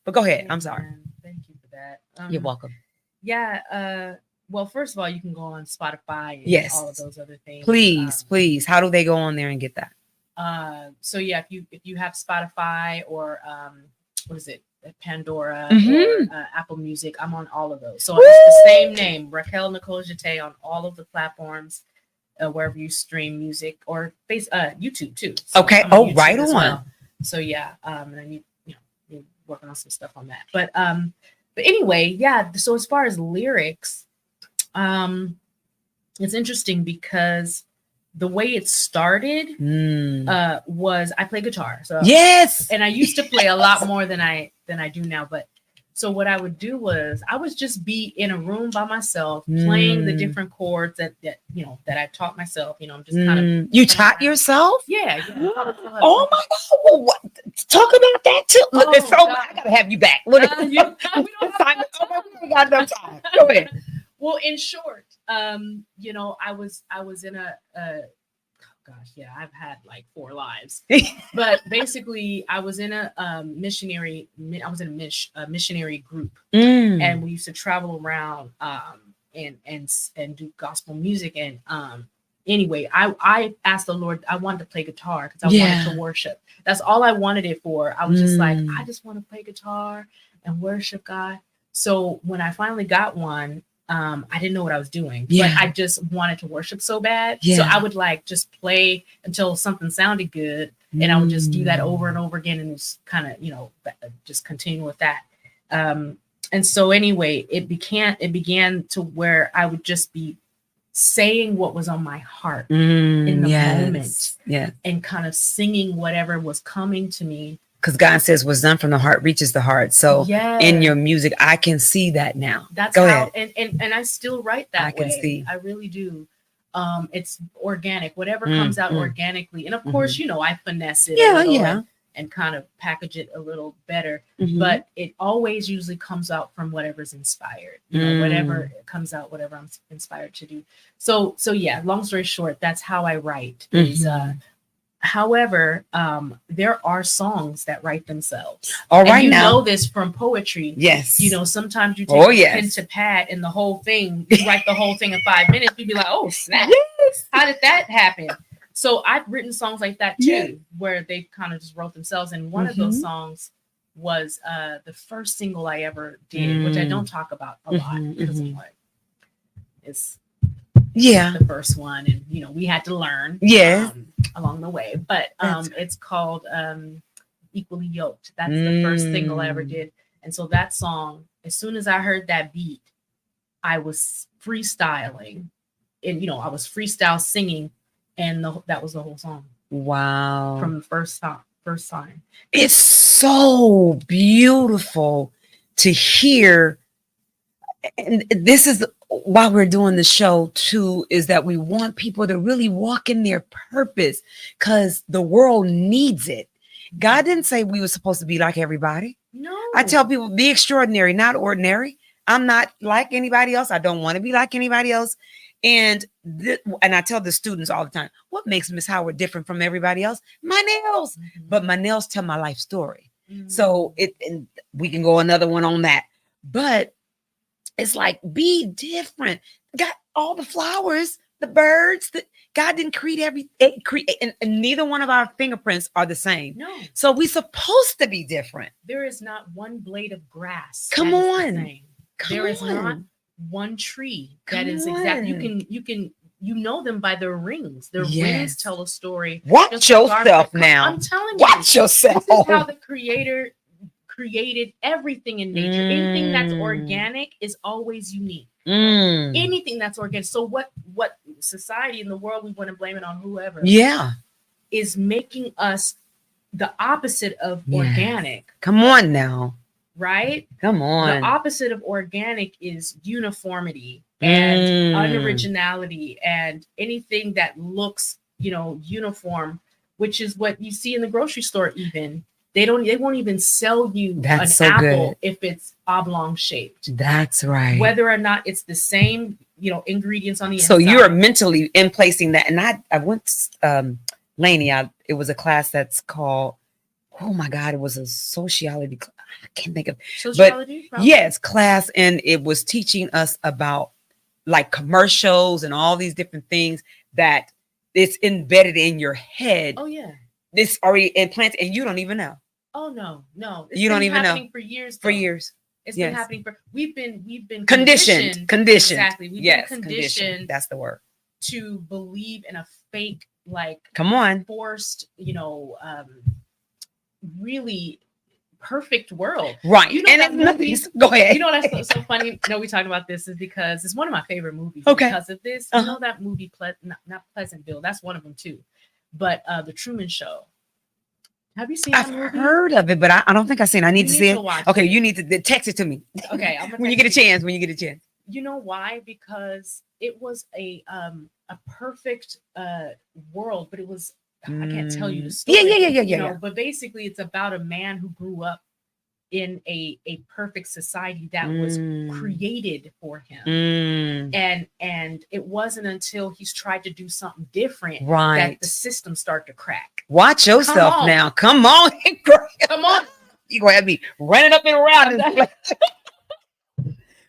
Speaker 2: But go ahead. I'm sorry.
Speaker 1: Thank you for that.
Speaker 2: You're welcome.
Speaker 1: Yeah. Well, first of all, you can go on Spotify and all of those other things.
Speaker 2: Please. How do they go on there and get that?
Speaker 1: So yeah, if you have Spotify or what is it, Pandora or Apple Music, I'm on all of those. So it's the same name, Raquel Nicole Jete, on all of the platforms, wherever you stream music, or YouTube too. So
Speaker 2: okay.
Speaker 1: On
Speaker 2: right
Speaker 1: on.
Speaker 2: Well.
Speaker 1: So yeah, and I you're working on some stuff on that. But anyway, yeah. So as far as lyrics, it's interesting because the way it started was I play guitar. So
Speaker 2: yes,
Speaker 1: and I used to play a lot more than I do now. But so what I would do was I would just be in a room by myself playing the different chords that I taught myself. I'm just kind of
Speaker 2: you taught yourself.
Speaker 1: Yeah.
Speaker 2: Oh my God! Well, what? Talk about that too. Look, I gotta have you back. Look, we don't got enough time. Go ahead.
Speaker 1: Well, in short, I was in I've had like 4 lives, but basically I was in a missionary group, and we used to travel around and do gospel music. And anyway, I asked the Lord, I wanted to play guitar because I wanted to worship. That's all I wanted it for. I was just like, I just want to play guitar and worship God. So when I finally got one, I didn't know what I was doing, but I just wanted to worship so bad. So I would just play until something sounded good. And I would just do that over and over again and just kind of, just continue with that. And so anyway, it began to where I would just be saying what was on my heart in the moment, and kind of singing whatever was coming to me.
Speaker 2: Because God says what's done from the heart reaches the heart. So in your music, I can see that now.
Speaker 1: That's
Speaker 2: Go
Speaker 1: how,
Speaker 2: ahead.
Speaker 1: And I still write that way. I can see. I really do. It's organic, whatever comes out organically. And of course, I finesse it and kind of package it a little better. But it always usually comes out from whatever's inspired. Whatever comes out, whatever I'm inspired to do. So yeah, long story short, that's how I write. However, there are songs that write themselves.
Speaker 2: All right,
Speaker 1: and
Speaker 2: now
Speaker 1: know this from poetry.
Speaker 2: Yes.
Speaker 1: Sometimes you take pen to pad and the whole thing, you write the whole thing in 5 minutes. You'd be like, oh, snap. Yes. How did that happen? So I've written songs like that too, where they kind of just wrote themselves. And one of those songs was the first single I ever did, which I don't talk about a lot because I'm like, it's the first one, and we had to learn along the way, but it's called Equally Yoked. That's the first single I ever did. And so that song, as soon as I heard that beat, I was freestyling, and I was freestyle singing, and that was the whole song.
Speaker 2: Wow.
Speaker 1: From the first time.
Speaker 2: It's so beautiful to hear. And this is why we're doing the show too, is that we want people to really walk in their purpose because the world needs it. God didn't say we were supposed to be like everybody.
Speaker 1: No.
Speaker 2: I tell people, be extraordinary, not ordinary. I'm not like anybody else. I don't want to be like anybody else. And I tell the students all the time, what makes Miss Howard different from everybody else? My nails.
Speaker 1: Mhm.
Speaker 2: But my nails tell my life story.
Speaker 1: Mhm.
Speaker 2: So and we can go another one on that. But it's like, be different. Got all the flowers, the birds. God didn't create and neither one of our fingerprints are the same.
Speaker 1: No.
Speaker 2: So we're supposed to be different.
Speaker 1: There is not one blade of grass.
Speaker 2: Come
Speaker 1: that is the
Speaker 2: on.
Speaker 1: same.
Speaker 2: Come
Speaker 1: There is not
Speaker 2: on.
Speaker 1: one tree
Speaker 2: Come
Speaker 1: that is exact.
Speaker 2: on.
Speaker 1: You know them by their rings. Their rings
Speaker 2: Yes.
Speaker 1: tell a story.
Speaker 2: Watch
Speaker 1: Just like ours.
Speaker 2: yourself now.
Speaker 1: I'm telling you.
Speaker 2: Watch yourself.
Speaker 1: This is how the Creator created everything in nature. Anything that's organic is always unique. Anything that's organic. So what society in the world, we want to blame it on whoever.
Speaker 2: Yeah.
Speaker 1: Is making us the opposite of
Speaker 2: Yes.
Speaker 1: organic.
Speaker 2: Come on now.
Speaker 1: Right?
Speaker 2: Come on.
Speaker 1: The opposite of organic is uniformity and unoriginality and anything that looks, uniform, which is what you see in the grocery store. Even they won't even sell you
Speaker 2: That's
Speaker 1: an
Speaker 2: so
Speaker 1: apple
Speaker 2: good.
Speaker 1: if it's oblong shaped.
Speaker 2: That's right.
Speaker 1: Whether or not it's the same, ingredients on the
Speaker 2: So
Speaker 1: inside.
Speaker 2: you're mentally in placing that. And I went, Lainey, it was a class that's called, oh my God, it was a sociology. I can't think of
Speaker 1: Sociology,
Speaker 2: but yes, class. And it was teaching us about like commercials and all these different things that it's embedded in your head.
Speaker 1: Oh yeah.
Speaker 2: It's already implanted and you don't even know.
Speaker 1: Oh no.
Speaker 2: You don't even know.
Speaker 1: For years.
Speaker 2: For years.
Speaker 1: It's
Speaker 2: Yes.
Speaker 1: been happening we've been
Speaker 2: Conditioned.
Speaker 1: Exactly. We've
Speaker 2: Yes,
Speaker 1: been conditioned.
Speaker 2: That's the word.
Speaker 1: To believe in a fake,
Speaker 2: come on,
Speaker 1: forced, really perfect world.
Speaker 2: Right.
Speaker 1: And
Speaker 2: movies. Go ahead.
Speaker 1: That's so funny. We talking about this is because it's one of my favorite movies.
Speaker 2: Okay.
Speaker 1: Because of this. You know that movie, not Pleasantville. That's one of them too. But The Truman Show. Have you seen that movie?
Speaker 2: I've heard of it, but I don't think I've seen it. I need to see it. Okay,
Speaker 1: it.
Speaker 2: You need to text it to me.
Speaker 1: Okay.
Speaker 2: When you get a chance.
Speaker 1: You know why? Because it was a perfect world, but it was I can't tell you the story.
Speaker 2: Yeah.
Speaker 1: But basically, it's about a man who grew up in a perfect society that was created for him, and it wasn't until he's tried to do something different that the system start to crack.
Speaker 2: Watch yourself now. Come on,
Speaker 1: come on.
Speaker 2: You gonna have me running up and around.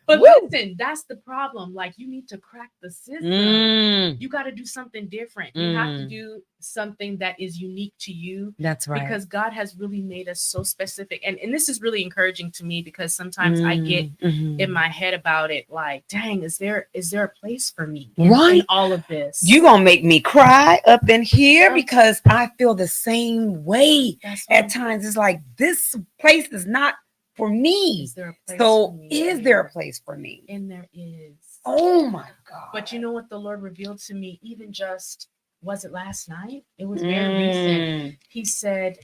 Speaker 1: But listen, that's the problem. You need to crack the system. You got to do something different. You have to do something that is unique to you.
Speaker 2: That's right.
Speaker 1: Because God has really made us so specific. And this is really encouraging to me because sometimes I get in my head about it. Dang, is there a place for me in all of this? You
Speaker 2: gonna make me cry up in here because I feel the same way at times. It's like this place is not for me.
Speaker 1: Is there a place
Speaker 2: so
Speaker 1: for me?
Speaker 2: Is there a place for me?
Speaker 1: And there is.
Speaker 2: Oh my God.
Speaker 1: But you know what the Lord revealed to me, even just, was it last night? It was very recent. He said,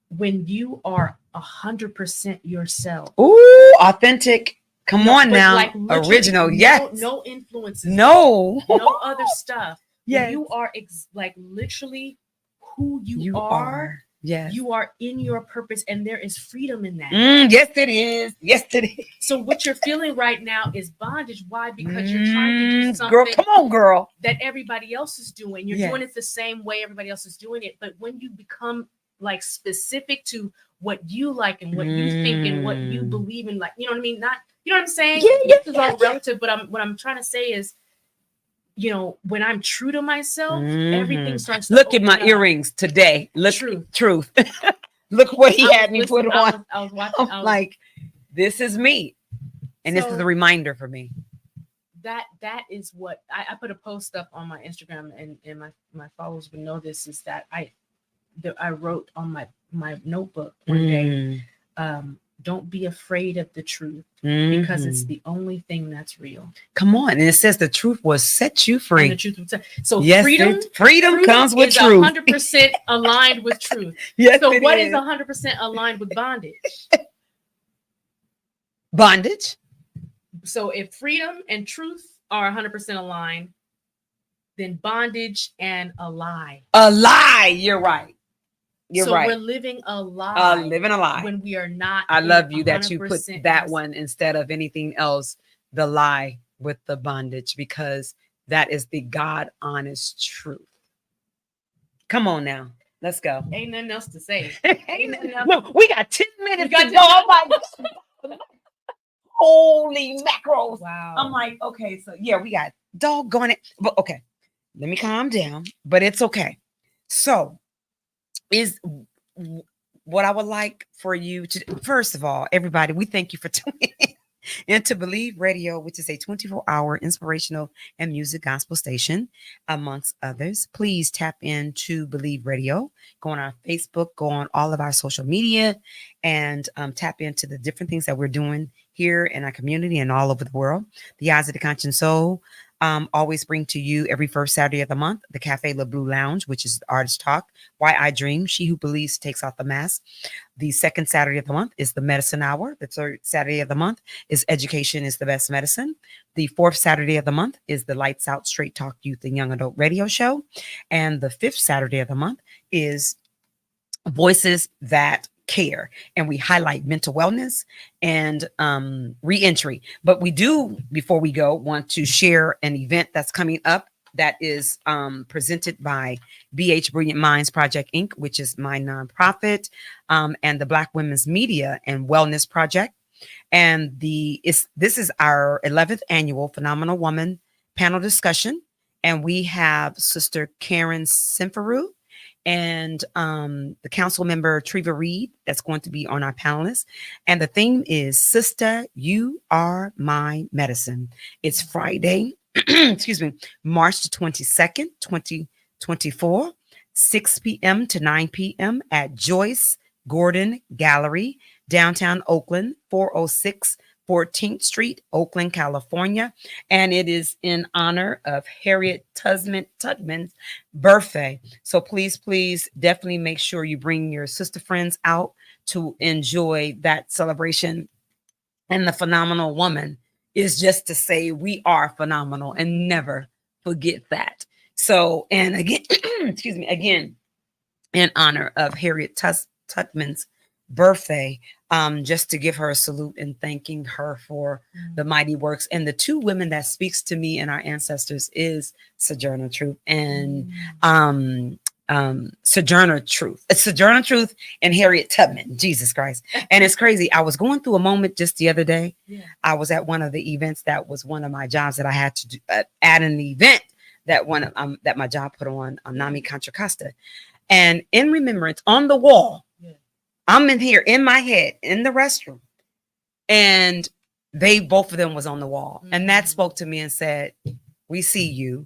Speaker 1: when you are 100% yourself.
Speaker 2: Ooh, authentic. Come on now. Original. Yes.
Speaker 1: No influences.
Speaker 2: No
Speaker 1: other stuff.
Speaker 2: Yes.
Speaker 1: You are literally who you are.
Speaker 2: Yes.
Speaker 1: You are in your purpose and there is freedom in that.
Speaker 2: Yes, it is. Yes, it is.
Speaker 1: So what you're feeling right now is bondage. Why? Because you're trying to do something.
Speaker 2: Girl, come on, girl.
Speaker 1: That everybody else is doing. You're doing it the same way everybody else is doing it. But when you become specific to what you like and what you think and what you believe in, you know what I mean? Not, you know what I'm saying? This is all relative. But what I'm trying to say is, when I'm true to myself, everything starts to
Speaker 2: look at my earrings today. Look, truth. Look what he had me put on.
Speaker 1: I was watching.
Speaker 2: This is me. And this is a reminder for me.
Speaker 1: That is what I put a post up on my Instagram and my followers would know this, is that I wrote on my notebook one day, Don't be afraid of the truth because it's
Speaker 2: Mhm.
Speaker 1: the only thing that's real.
Speaker 2: Come on. And it says the truth will set you
Speaker 1: And the
Speaker 2: free.
Speaker 1: truth will set. So
Speaker 2: Yes, freedom comes with
Speaker 1: is
Speaker 2: truth.
Speaker 1: 100% aligned with truth.
Speaker 2: Yes,
Speaker 1: So
Speaker 2: it
Speaker 1: what
Speaker 2: is.
Speaker 1: is 100% aligned with bondage?
Speaker 2: Bondage.
Speaker 1: So if freedom and truth are 100% aligned, then bondage and a lie.
Speaker 2: A lie. You're right. You're
Speaker 1: so
Speaker 2: right.
Speaker 1: we're living a lie
Speaker 2: Living a lie.
Speaker 1: when we are not.
Speaker 2: I
Speaker 1: in
Speaker 2: love you that you put
Speaker 1: 100%
Speaker 2: that one instead of anything else, the lie with the bondage, because that is the God honest truth. Come on now. Let's go.
Speaker 1: Ain't nothing else to say. Ain't nothing else.
Speaker 2: Look, we got 10 minutes
Speaker 1: got
Speaker 2: to go. I'm like, holy mackerels.
Speaker 1: Wow.
Speaker 2: I'm like, okay, so yeah, we got doggone it. But okay, let me calm down, but it's okay. So, what I would like for you to, first of all, everybody, we thank you for tuning in to Believe Radio, which is a 24-hour inspirational and music gospel station, amongst others. Please tap into Believe Radio. Go on our Facebook, go on all of our social media, and tap into the different things that we're doing here in our community and all over the world. The Eyes of the Conscious Soul always bring to you every first Saturday of the month the Caf'e Le Blue Lounge, which is Artist Talk. Why I Dream, She Who Believes Takes Off the Mask. The second Saturday of the month is the Medicine Hour. The third Saturday of the month is Education is the Best Medicine. The fourth Saturday of the month is the Lights Out Straight Talk Youth and Young Adult Radio Show. And the fifth Saturday of the month is Voices That Care, and we highlight mental wellness and reentry. But we do, before we go, want to share an event that's coming up that is presented by BH Brilliant Minds Project Inc., which is my nonprofit, and the Black Women's Media and Wellness Project. And this is our 11th annual Phenomenal Woman panel discussion, and we have Sister Karen Simferu and the council member Treva Reed that's going to be on our panelists. And the theme is Sistah, You Are My Medicine. It's Friday, excuse me, March the 22nd, 2024, 6 p.m. to 9 p.m. at Joyce Gordon Gallery, downtown Oakland, 406 14th Street, Oakland, California. And it is in honor of Harriet Tubman's birthday. So please, definitely make sure you bring your sister friends out to enjoy that celebration. And the phenomenal woman is just to say we are phenomenal and never forget that. So, and again, excuse me, again, in honor of Harriet Tubman's birthday, just to give her a salute and thanking her for the mighty works. And the two women that speaks to me and our ancestors is Sojourner Truth and Sojourner Truth. It's Sojourner Truth and Harriet Tubman. Jesus Christ. And it's crazy. I was going through a moment just the other day. Yeah. I was at one of the events that was one of my jobs that I had to do at an event that that my job put on Nami Contra Costa. And in remembrance on the wall, I'm in here in my head in the restroom, and both of them was on the wall. And that spoke to me and said, we see you.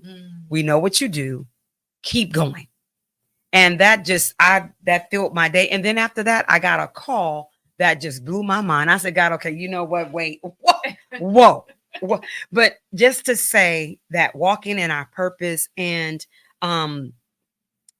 Speaker 2: We know what you do. Keep going. And that that filled my day. And then after that, I got a call that just blew my mind. I said, God, okay, you know what? Wait, whoa. But just to say that walking in our purpose and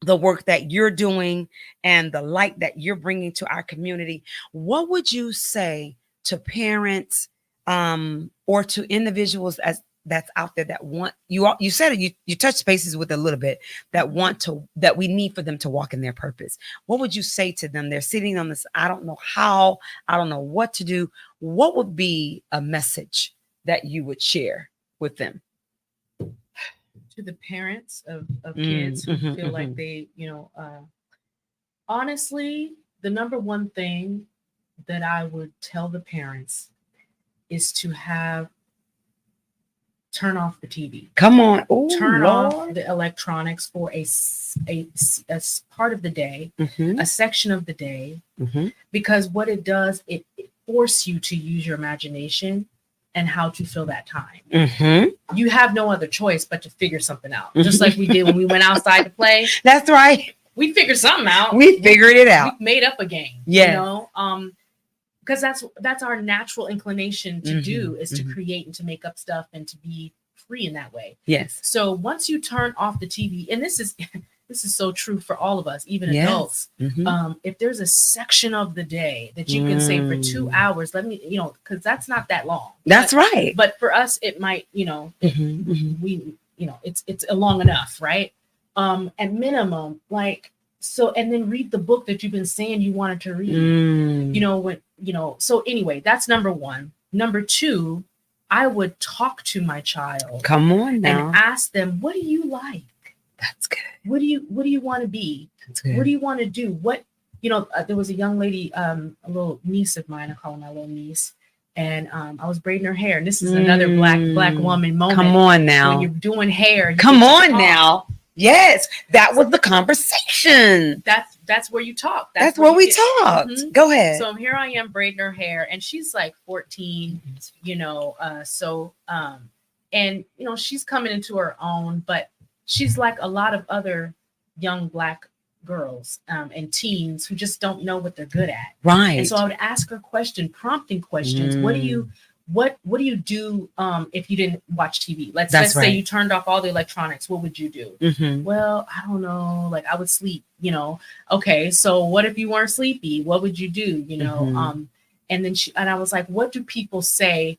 Speaker 2: the work that you're doing and the light that you're bringing to our community, what would you say to parents or to individuals that's out there that want you said it, you touched spaces with a little bit that we need for them to walk in their purpose? What would you say to them? They're sitting on this, I don't know how, I don't know what to do. What would be a message that you would share with them?
Speaker 1: To the parents of kids who feel like they, honestly, the number one thing that I would tell the parents is to turn off the TV. Come on. Ooh, turn off the electronics for a part of the day, a section of the day, because what it does, it forces you to use your imagination and how to fill that time. You have no other choice but to figure something out. Just like we did when we went outside to play. That's right. We figured something out. We figured it out. We made up a game. Yeah. because that's our natural inclination to do, is to
Speaker 2: mhm.
Speaker 1: create and to make up stuff and to be free in that way.
Speaker 2: Yes.
Speaker 1: So once you turn off the TV, and this is this is so true for all of us, even
Speaker 2: Yes.
Speaker 1: adults.
Speaker 2: Mhm.
Speaker 1: If there's a section of the day that you can say for 2 hours, let me, because that's not that long.
Speaker 2: That's
Speaker 1: but,
Speaker 2: right.
Speaker 1: But for us, it might,
Speaker 2: Mhm, mhm.
Speaker 1: we, it's long enough, right? At minimum, like, so, and then read the book that you've been saying you wanted to read. So anyway, that's number one. Number two, I would talk to my child.
Speaker 2: Come on now.
Speaker 1: And ask them, what do you like?
Speaker 2: That's good.
Speaker 1: What do you want to be?
Speaker 2: That's good.
Speaker 1: What do you want to do? There was a young lady, a little niece of mine, I call her my little niece, and I was braiding her hair. And this is another black woman moment.
Speaker 2: Come on now.
Speaker 1: When you're doing hair.
Speaker 2: Come on now. Yes, that was the conversation.
Speaker 1: That's where you talk.
Speaker 2: That's where we talked. Mm-hmm. Go ahead.
Speaker 1: So here I am braiding her hair, and she's like 14, and she's coming into her own, but she's like a lot of other young Black girls and teens who just don't know what they're good at.
Speaker 2: Right.
Speaker 1: And so I would ask her prompting questions. What do you do if you didn't watch TV? Let's say you turned off all the electronics. What would you do? Mm-hmm. Well, I don't know. Like, I would sleep, Okay, so what if you weren't sleepy? What would you do? Mm-hmm. And then I was like, what do people say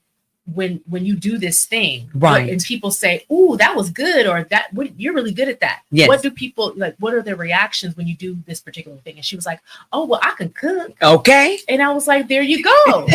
Speaker 1: when you do this thing?
Speaker 2: Right.
Speaker 1: And people say, "Ooh, that was good," or you're really good at that.
Speaker 2: Yes.
Speaker 1: What do people like? What are their reactions when you do this particular thing? And she was like, "Oh, well, I can cook."
Speaker 2: Okay.
Speaker 1: And I was like, there you go.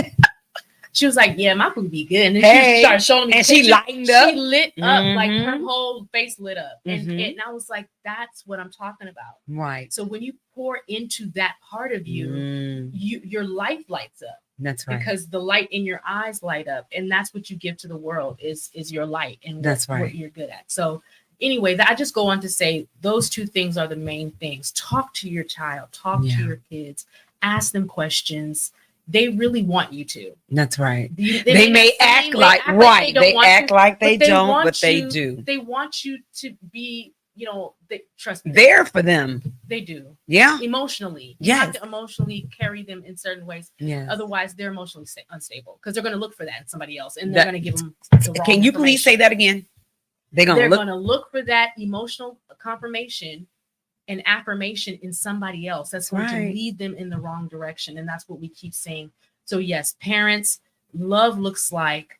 Speaker 1: She was like, "Yeah, my food be good." And then she started showing me.
Speaker 2: And she lightened up.
Speaker 1: She lit up, like her whole face lit up. And I was like, that's what I'm talking about.
Speaker 2: Right.
Speaker 1: So when you pour into that part of you, your life lights up.
Speaker 2: That's right.
Speaker 1: Because the light in your eyes light up. And that's what you give to the world is your light and what you're good at. So anyway, I just go on to say those two things are the main things. Talk to your child, talk to your kids, ask them questions. They really want you to.
Speaker 2: That's right. They may act like right. They act like they don't, but they do.
Speaker 1: They want you to be, they trust me.
Speaker 2: There for them.
Speaker 1: They do.
Speaker 2: Yeah.
Speaker 1: Emotionally.
Speaker 2: Yes.
Speaker 1: You have to emotionally carry them in certain ways.
Speaker 2: Yes.
Speaker 1: Otherwise, they're emotionally unstable because they're going to look for that in somebody else, and they're going to give them the wrong
Speaker 2: Can you please say that again? They're going
Speaker 1: to look for that emotional confirmation and affirmation in somebody else. That's going to lead them in the wrong direction. And that's what we keep saying. So yes, parents, love looks like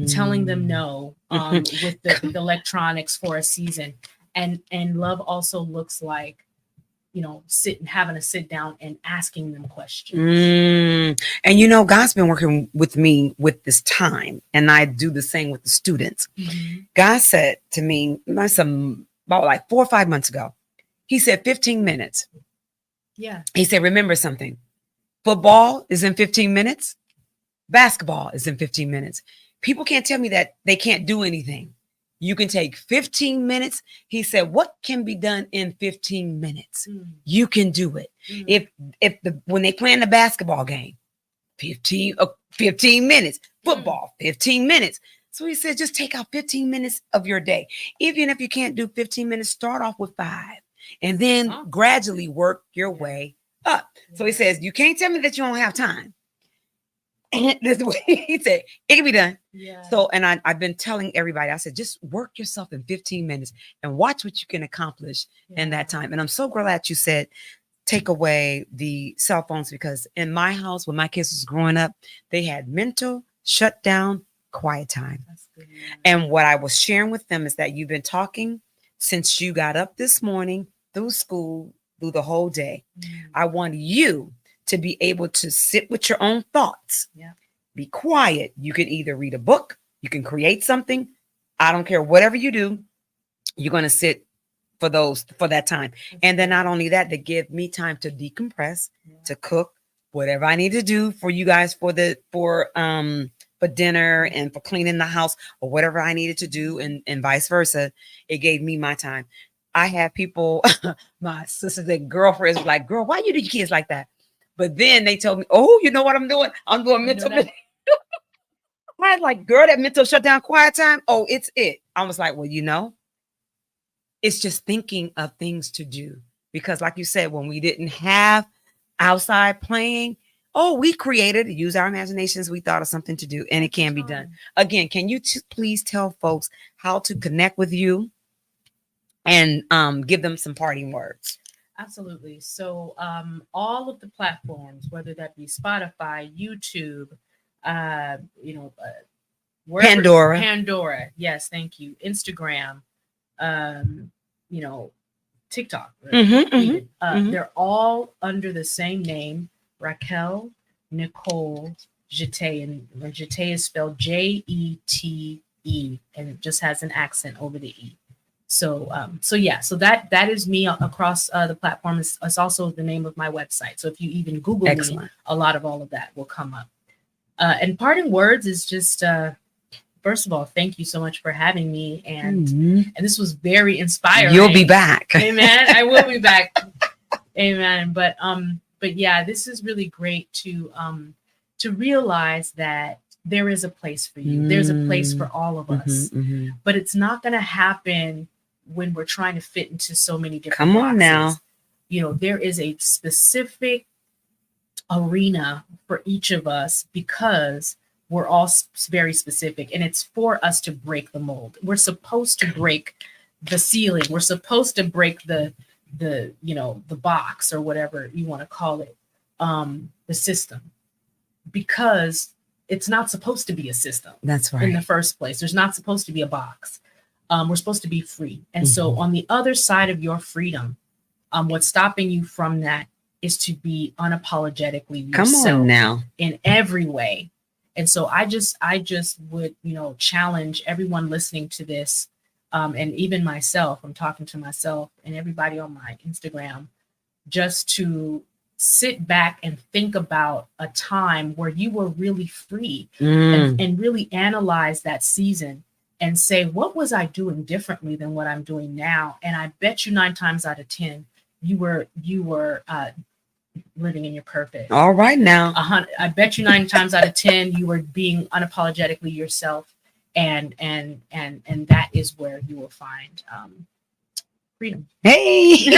Speaker 1: telling them no with the electronics for a season. And love also looks like, having to sit down and asking them questions.
Speaker 2: And God's been working with me with this time. And I do the same with the students. Mm-hmm. God said to me, about like 4 or 5 months ago, he said 15 minutes.
Speaker 1: Yeah.
Speaker 2: He said, remember something. Football is in 15 minutes. Basketball is in 15 minutes. People can't tell me that they can't do anything. You can take 15 minutes. He said, what can be done in 15 minutes? You can do it. When they play in the basketball game, 15 minutes. Football, 15 minutes. So he said, just take out 15 minutes of your day. Even if you can't do 15 minutes, start off with 5. And then gradually work your way up. So he says, you can't tell me that you don't have time. And this is what he said, it can be done.
Speaker 1: Yeah.
Speaker 2: So, and I've been telling everybody, I said, just work yourself in 15 minutes and watch what you can accomplish in that time. And I'm so glad you said, take away the cell phones, because in my house, when my kids was growing up, they had mental shutdown, quiet time. That's good. And what I was sharing with them is that you've been talking since you got up this morning, through school, through the whole day. I want you to be able to sit with your own thoughts.
Speaker 1: Yeah.
Speaker 2: Be quiet. You can either read a book, you can create something. I don't care. Whatever you do, you're going to sit for that time. And then not only that, they give me time to decompress, to cook, whatever I need to do for you guys for dinner and for cleaning the house or whatever I needed to do and vice versa. It gave me my time. I have people, my sisters and girlfriends were like, girl, why you do your kids like that? But then they told me, oh, you know what I'm doing? I'm doing mental. I was like, girl, that mental shutdown quiet time. Oh, it's it. I was like, well, it's just thinking of things to do. Because like you said, when we didn't have outside playing, oh, we created, use our imaginations, we thought of something to do, and it can be done. Again, can you please tell folks how to connect with you and give them some parting words?
Speaker 1: Absolutely. So all of the platforms, whether that be Spotify, YouTube, you know, wherever, Pandora, yes, thank you, Instagram, you know, TikTok, they're all under the same name, Raquel Nicole Jete, and Jete is spelled Jete, and it just has an accent over the E. So so that is me across the platform. It's also the name of my website. So if you even Google me, a lot of all of that will come up. And parting words is just first of all, thank you so much for having me, and this was very inspiring.
Speaker 2: You'll be back.
Speaker 1: Amen. I will be back. Amen. But yeah, this is really great to realize that there is a place for you. There's a place for all of us. But it's not going to happen when we're trying to fit into so many different boxes. Now. You know, there is a specific arena for each of us because we're all very specific, and it's for us to break the mold. We're supposed to break the ceiling. We're supposed to break the you know, the box or whatever you want to call it, the system, because it's not supposed to be a system.
Speaker 2: That's right.
Speaker 1: In the first place, there's not supposed to be a box. We're supposed to be free. And so on the other side of your freedom, what's stopping you from that is to be unapologetically yourself. Come on now. In every way. And so I just would, you know, challenge everyone listening to this, and even myself, I'm talking to myself and everybody on my Instagram, just to sit back and think about a time where you were really free, and really analyze that season and say, what was I doing differently than what I'm doing now? And I bet you 9 times out of 10, you were living in your purpose.
Speaker 2: All right now.
Speaker 1: I bet you 9 times out of 10, you were being unapologetically yourself. And that is where you will find freedom. Hey.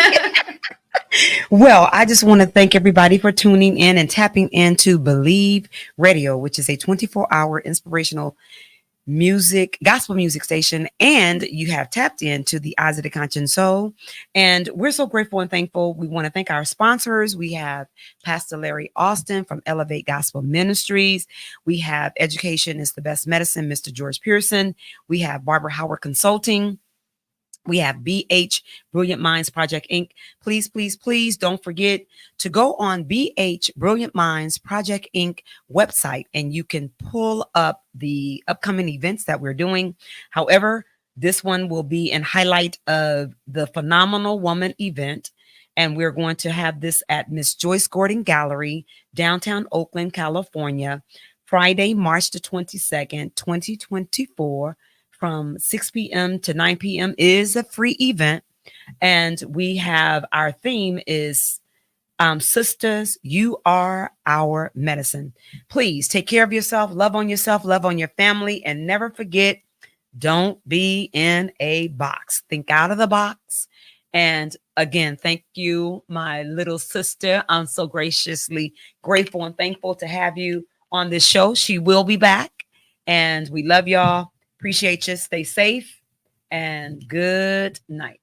Speaker 2: Well, I just want to thank everybody for tuning in and tapping into Believe Radio, which is a 24-hour inspirational gospel music station, and you have tapped into the Eyes of the Conscious Soul, and we're so grateful and thankful. We want to thank our sponsors. We have Pastor Larry Austin from Elevate Gospel Ministries. We have Education is the Best Medicine, Mr. George Pearson. We have Barbara Howard Consulting. We have BH Brilliant Minds Project Inc. Please, please, please don't forget to go on BH Brilliant Minds Project Inc. website, and you can pull up the upcoming events that we're doing. However, this one will be in highlight of the Phenomenal Woman event, and we're going to have this at Miss Joyce Gordon Gallery, downtown Oakland, California, Friday, March the 22nd, 2024. From 6 p.m. to 9 p.m. is a free event. And we have our theme is Sisters, You Are Our Medicine. Please take care of yourself, love on your family, and never forget, don't be in a box. Think out of the box. And again, thank you, my little sister. I'm so graciously grateful and thankful to have you on this show. She will be back, and we love y'all. Appreciate you. Stay safe and good night.